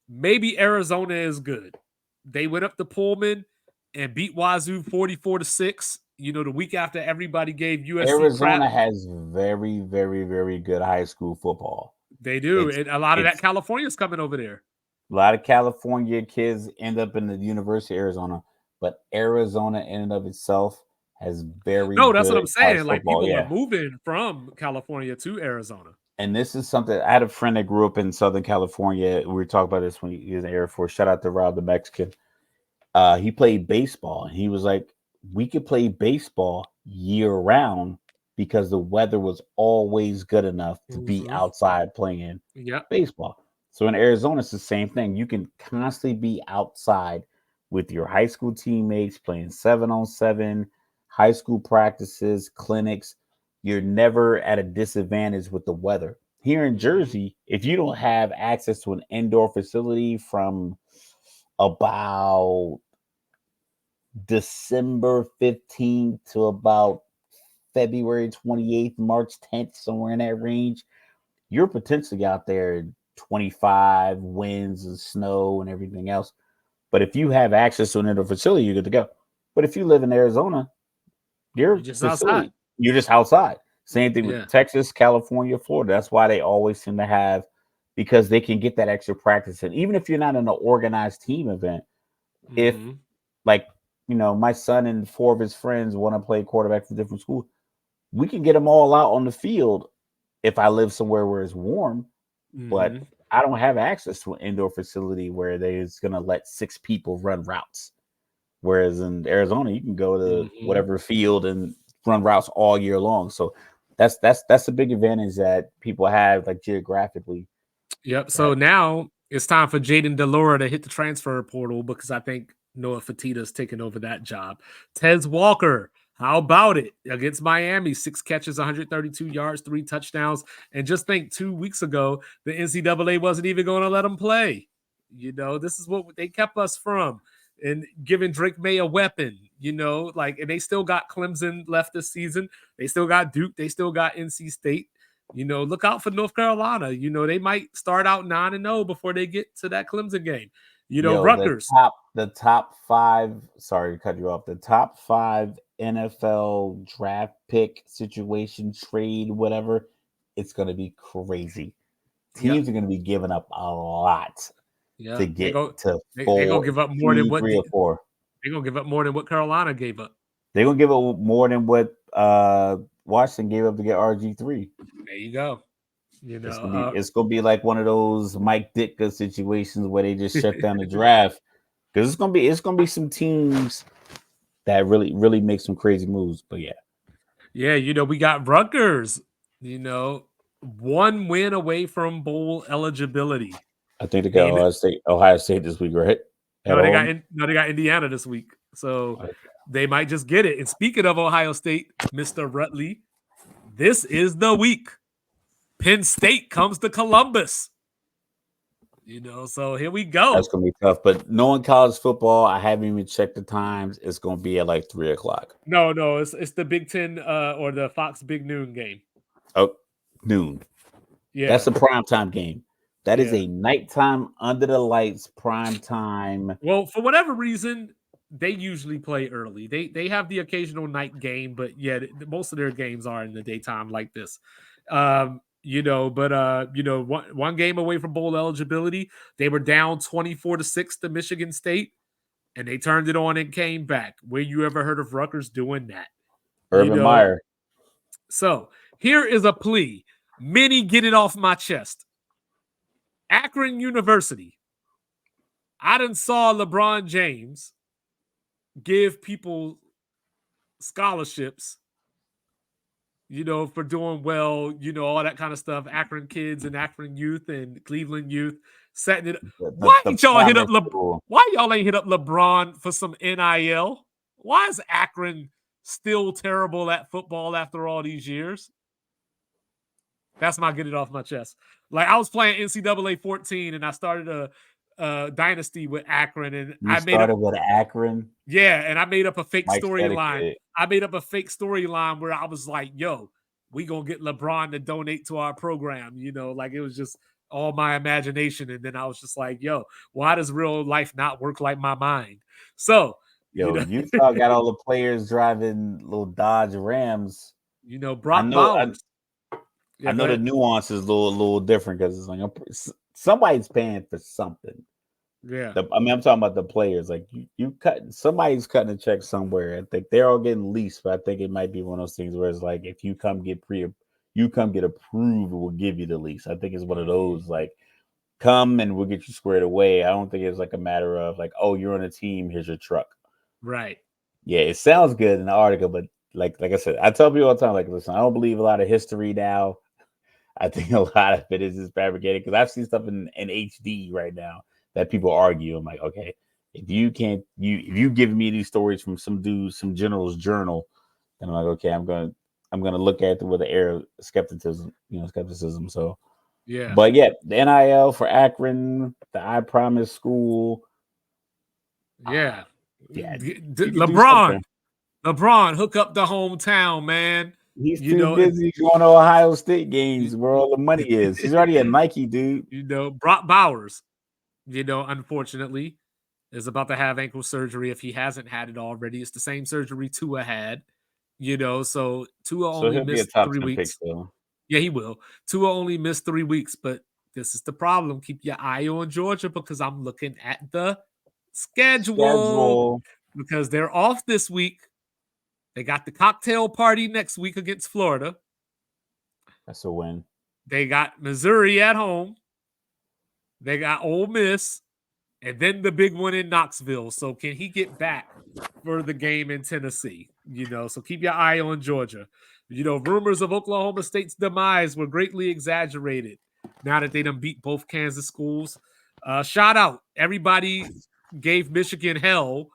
Maybe Arizona is good. They went up to Pullman and beat Wazoo 44-6. The week after everybody gave USC crap. Arizona has very, very, very good high school football. They do, It's and a lot of that it's California's coming over there. a lot of California kids end up in the University of Arizona, but Arizona in and of itself has very No, that's what good I'm college saying. Like football. people are Yeah. moving from California to Arizona. And this is something I had a friend that grew up in Southern California. We were talking about this when he was in the Air Force. Shout out to Rob the Mexican. He played baseball, and he was like, we could play baseball year round because the weather was always good enough to be outside playing Yeah. baseball. So in Arizona, it's the same thing. You can constantly be outside with your high school teammates playing 7-on-7, high school practices, clinics. You're never at a disadvantage with the weather. Here in Jersey, if you don't have access to an indoor facility from about December 15th to about February 28th, March 10th, somewhere in that range, you're potentially out there 25 winds and snow and everything else. But if you have access to an indoor facility, you're good to go. But if you live in Arizona, your You're just facility, outside. you're just outside. Same thing Yeah. with Texas, California, Florida. That's why they always seem to have, because they can get that extra practice. And even if you're not in an organized team event, if like, my son and 4 of his friends want to play quarterback for different schools, we can get them all out on the field if I live somewhere where it's warm. But I don't have access to an indoor facility where they're going to let 6 people run routes. Whereas in Arizona, you can go to Mhm. whatever field and run routes all year long. So that's a big advantage that people have, like geographically. Yep. So That now it's time for Jaden Delora to hit the transfer portal because I think Noah Fatita's taking over that job. Tez Walker, how about it against Miami? 6 catches, 132 yards, 3 touchdowns. And just think 2 weeks ago, the NCAA wasn't even going to let him play. This is what they kept us from and giving Drake May a weapon, and they still got Clemson left this season. They still got Duke. They still got NC State. Look out for North Carolina. They might start out 9-0 before they get to that Clemson game. yo, Rutgers. the top five. Sorry to cut you off. The top 5 NFL draft pick situation, trade, whatever. It's gonna be crazy. Yep. Teams are gonna be giving up a lot Yeah. to get to They're gonna give up more than 3 or 4. they're gonna give up more than what Carolina gave up. They're gonna give up more than what Washington gave up to get RG3. There you go. It's gonna be like one of those Mike Ditka situations where they just shut down the draft, because it's gonna be some teams that really make some crazy moves. But yeah, we got Rutgers. 1 win away from bowl eligibility. I think they got Ohio State this week, right? At They home. got Indiana this week, so Okay. they might just get it. And speaking of Ohio State, Mr. Rutley, this is the week. Penn State comes to Columbus. So here we go. That's gonna be tough. But knowing college football, I haven't even checked the times. It's gonna be at like 3 o'clock. No, it's the Big Ten or the Fox Big Noon game. Oh, noon. Yeah, that's a primetime game. That is Yeah. a nighttime under the lights prime time. Well, for whatever reason, they usually play early. They have the occasional night game, but yeah, most of their games are in the daytime like this. One game away from bowl eligibility. They were down 24-6 to Michigan State, and they turned it on and came back. Where you ever heard of Rutgers doing that? Urban Meyer. So here is a plea. Many get it off my chest. Akron University. I done saw LeBron James give people scholarships, for doing well, all that kind of stuff. Akron kids and Akron youth and Cleveland youth setting it. Why ain't y'all hit up Why y'all ain't hit up LeBron for some NIL? Why is Akron still terrible at football after all these years? That's my get it off my chest. Like, I was playing NCAA 14 and I started a dynasty with Akron, and I started with Akron. Yeah, and I made up a fake storyline. I made up a fake storyline where I was like, "Yo, we gonna get LeBron to donate to our program." Like, it was just all my imagination, and then I was just like, "Yo, why does real life not work like my mind?" So, Utah got all the players driving little Dodge Rams. Brock Bowers. I know the nuance is a little different because it's like somebody's paying for something. Yeah, I'm talking about the players. Like somebody's cutting a check somewhere. I think they're all getting leased, but I think it might be one of those things where it's like, if you come get approved, we'll give you the lease. I think it's one of those, like, come and we'll get you squared away. I don't think it's like a matter of like, oh, you're on a team, here's your truck. Right. Yeah, it sounds good in the article, but like I said, I tell people all the time, like, listen, I don't believe a lot of history now. I think a lot of it is just fabricated, because I've seen stuff in HD right now that people argue. I'm like, okay, if you give me these stories from some general's journal, then I'm like, okay, I'm gonna look at it with an air of skepticism. So yeah, but yeah, the NIL for Akron, the I Promise School. Yeah, LeBron, hook up the hometown, man. He's too busy going to Ohio State games where all the money is. He's already a Nike dude. Brock Bowers, unfortunately, is about to have ankle surgery if he hasn't had it already. It's the same surgery Tua had, so Tua only missed 3 weeks. Yeah, he will. Tua only missed 3 weeks, but this is the problem. Keep your eye on Georgia, because I'm looking at the schedule. Because they're off this week. They got the cocktail party next week against Florida. That's a win. They got Missouri at home. They got Ole Miss. and then the big one in Knoxville. So can he get back for the game in Tennessee? So keep your eye on Georgia. Rumors of Oklahoma State's demise were greatly exaggerated now that they done beat both Kansas schools. Shout out. Everybody gave Michigan hell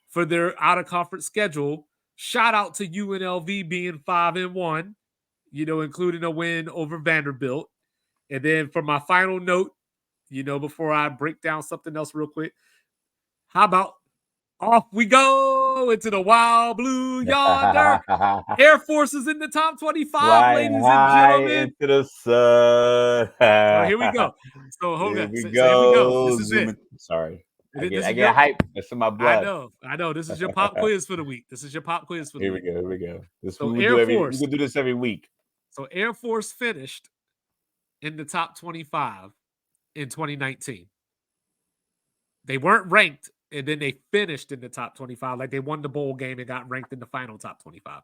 for their out-of-conference schedule. Shout out to UNLV being 5-1, including a win over Vanderbilt. And then for my final note, before I break down something else real quick, how about off we go into the wild blue yonder? Air Force is in the top 25, Flying ladies and high gentlemen. into the sun. So here we go. So hold Here on. we So here we go. This go. is it. Sorry. I This is get hype. It's in my I blood. know. This is your pop quiz for the week. Here we go. This So we can do this every week. So Air Force finished in the top 25 in 2019. They weren't ranked, and then they finished in the top 25. Like they won the bowl game and got ranked in the final top 25.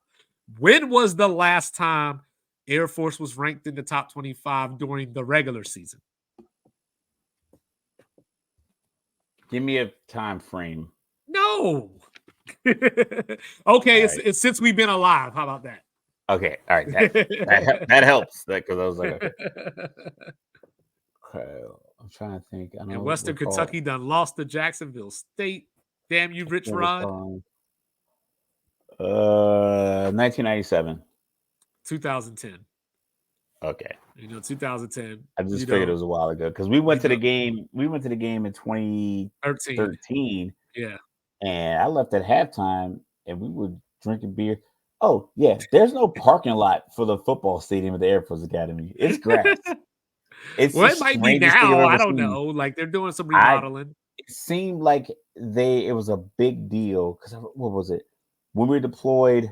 When was the last time Air Force was ranked in the top 25 during the regular season? Give me a time frame. No. Okay, it's since we've been alive. How about that? Okay, all right. That helps. Because I was like, okay. I'm trying to think. I know and Western Kentucky done lost to Jacksonville State. Damn you, Rich Rod. 1997. 2010. Okay. 2010. I just figured it was a while ago because we went to the game. We went to the game in 2013. Yeah. And I left at halftime, and we were drinking beer. Oh yeah, there's no parking lot for the football stadium at the Air Force Academy. It's grass. It might be now. I don't know. Like they're doing some remodeling. It seemed like it was a big deal because what was it? When we were deployed.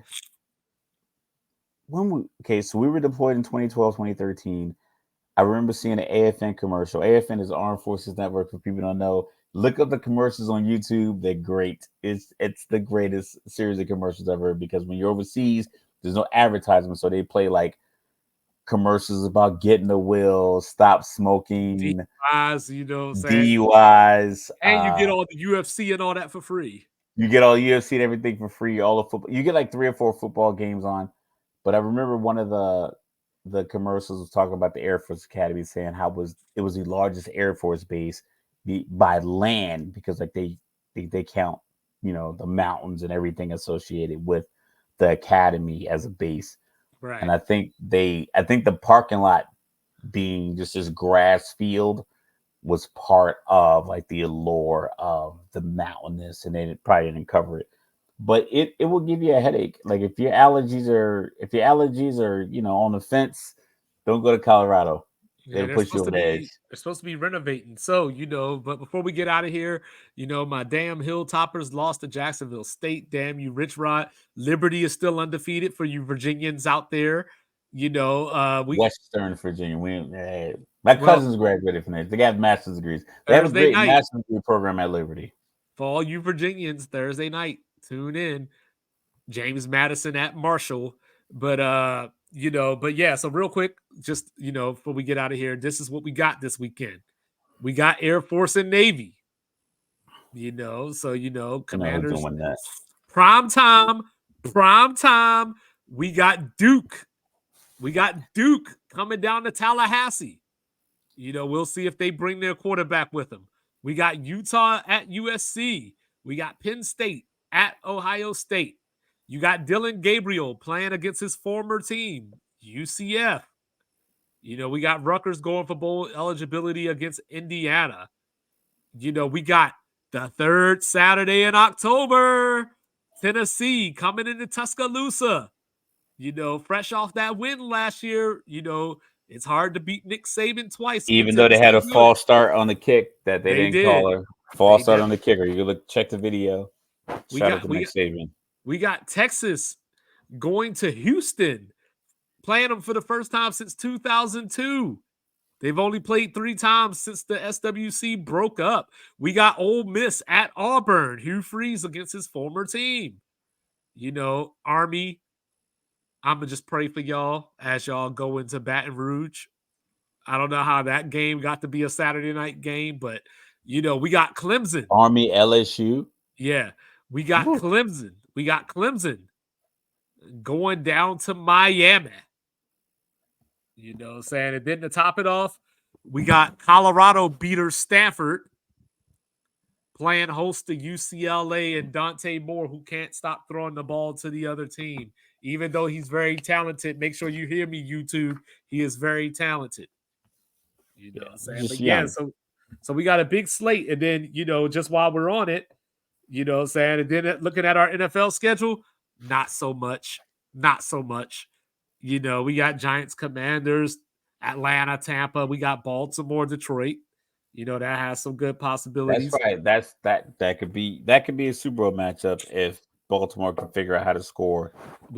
So we were deployed in 2012, 2013. I remember seeing an AFN commercial. AFN is Armed Forces Network. For people who don't know, look up the commercials on YouTube. They're great. It's the greatest series of commercials ever because when you're overseas, there's no advertisement, so they play like commercials about getting the will, stop smoking, DUIs, DUIs, and you get all the UFC and all that for free. You get all UFC and everything for free. All the football. You get like 3 or 4 football games on. But I remember one of the commercials was talking about the Air Force Academy, saying how it was the largest Air Force base by land because like they count the mountains and everything associated with the academy as a base. Right. And I think the parking lot being just this grass field was part of like the allure of the mountainous, and they probably didn't cover it. But it will give you a headache. Like if your allergies are on the fence, don't go to Colorado. Yeah, It'll push you over the edge. They're supposed to be renovating. So, but before we get out of here, my damn Hilltoppers lost to Jacksonville State. Damn you, Rich Rod. Liberty is still undefeated for you Virginians out there. Western Virginia. My cousins graduated from there. They got master's degrees. They have a great master's degree program at Liberty. For all you Virginians, Thursday night, tune in. James Madison at Marshall. But yeah, so real quick, just before we get out of here, this is what we got this weekend. We got Air Force and Navy. Commanders. Prime time. We got Duke. Coming down to Tallahassee. We'll see if they bring their quarterback with them. We got Utah at USC. We got Penn State at Ohio State. You got Dylan Gabriel playing against his former team, UCF. We got Rutgers going for bowl eligibility against Indiana. We got the third Saturday in October, Tennessee coming into Tuscaloosa. Fresh off that win last year, it's hard to beat Nick Saban twice. Even though they had a false start on the kick that they didn't call her. False start on the kicker. You can check the video. Shout out to Nick Saban. We got Texas going to Houston, playing them for the first time since 2002. They've only played 3 times since the SWC broke up. We got Ole Miss at Auburn. Hugh Freeze against his former team. Army, I'm going to just pray for y'all as y'all go into Baton Rouge. I don't know how that game got to be a Saturday night game, but, We got Clemson. Army, LSU. Yeah, we got Clemson. We got Clemson going down to Miami. You know what I'm saying? And then to top it off, we got Colorado beater Stanford playing host to UCLA and Dante Moore, who can't stop throwing the ball to the other team. Even though he's very talented, make sure you hear me, YouTube. He is very talented. You know what I'm saying? But yeah, so we got a big slate. And then, just while we're on it, you know what I'm saying? And then looking at our NFL schedule, not so much. Not so much. We got Giants, Commanders, Atlanta, Tampa. We got Baltimore, Detroit. That has some good possibilities. That's right. That could be a Super Bowl matchup if Baltimore can figure out how to score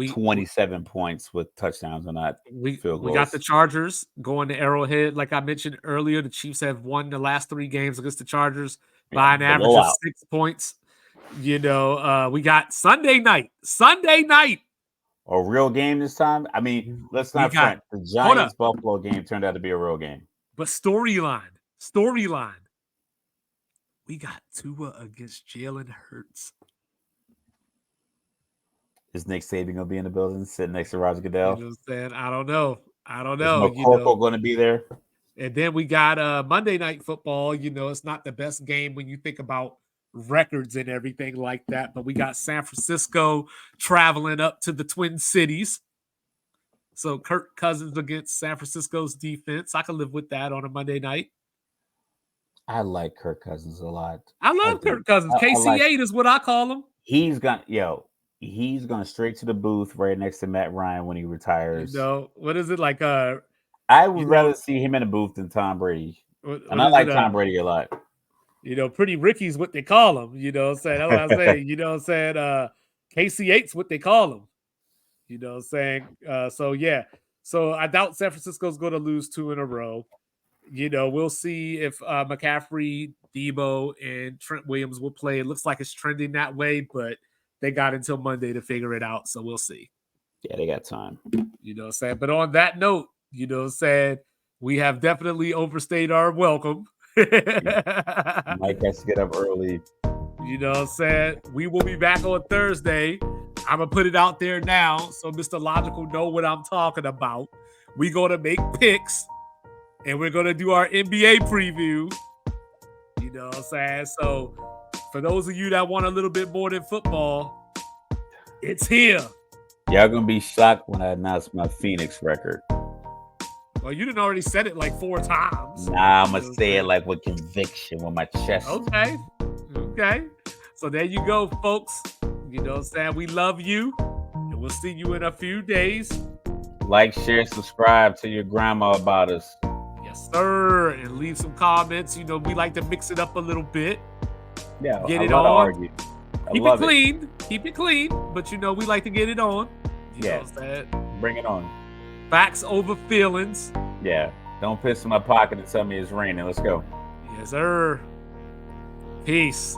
27 points with touchdowns or not. We got the Chargers going to Arrowhead. Like I mentioned earlier, the Chiefs have won the last 3 games against the Chargers by an average of 6 points. We got Sunday night. A real game this time? I mean, let's not front. The Giants-Buffalo game turned out to be a real game. But storyline. We got Tua against Jalen Hurts. Is Nick Saban going to be in the building sitting next to Roger Goodell? You know what I'm saying? I don't know. Is McCorkle going to be there? And then we got Monday Night Football. It's not the best game when you think about records and everything like that. But we got San Francisco traveling up to the Twin Cities. So Kirk Cousins against San Francisco's defense. I can live with that on a Monday night. I like Kirk Cousins a lot. I love Kirk Cousins. KC8 is what I call him. He's going straight to the booth right next to Matt Ryan when he retires. What is it like? I would rather see him in a booth than Tom Brady. And I like Tom Brady a lot. Pretty Ricky's what they call him. You know what I'm saying? That's what I'm saying. You know what I'm saying? KC8's what they call him. You know what I'm saying? So, yeah. So, I doubt San Francisco's going to lose 2 in a row. We'll see if McCaffrey, Debo, and Trent Williams will play. It looks like it's trending that way, but they got until Monday to figure it out. So, we'll see. Yeah, they got time. You know what I'm saying? But on that note, we have definitely overstayed our welcome. Mike has to get up early. You know what I'm saying? We will be back on Thursday. I'm going to put it out there now so Mr. Logical know what I'm talking about. We're going to make picks, and we're going to do our NBA preview. You know what I'm saying? So, for those of you that want a little bit more than football, it's here. Y'all going to be shocked when I announce my Phoenix record. Well, you didn't already said it like 4 times. Nah, I'm going to say it like with conviction, with my chest. Okay. So there you go, folks. You know what I'm saying? We love you, and we'll see you in a few days. Like, share, subscribe to your grandma about us. Yes, sir. And leave some comments. We like to mix it up a little bit. Yeah, get it on. Keep it clean. But we like to get it on. You know what I'm saying? Bring it on. Facts over feelings. Yeah. Don't piss in my pocket and tell me it's raining. Let's go. Yes, sir. Peace.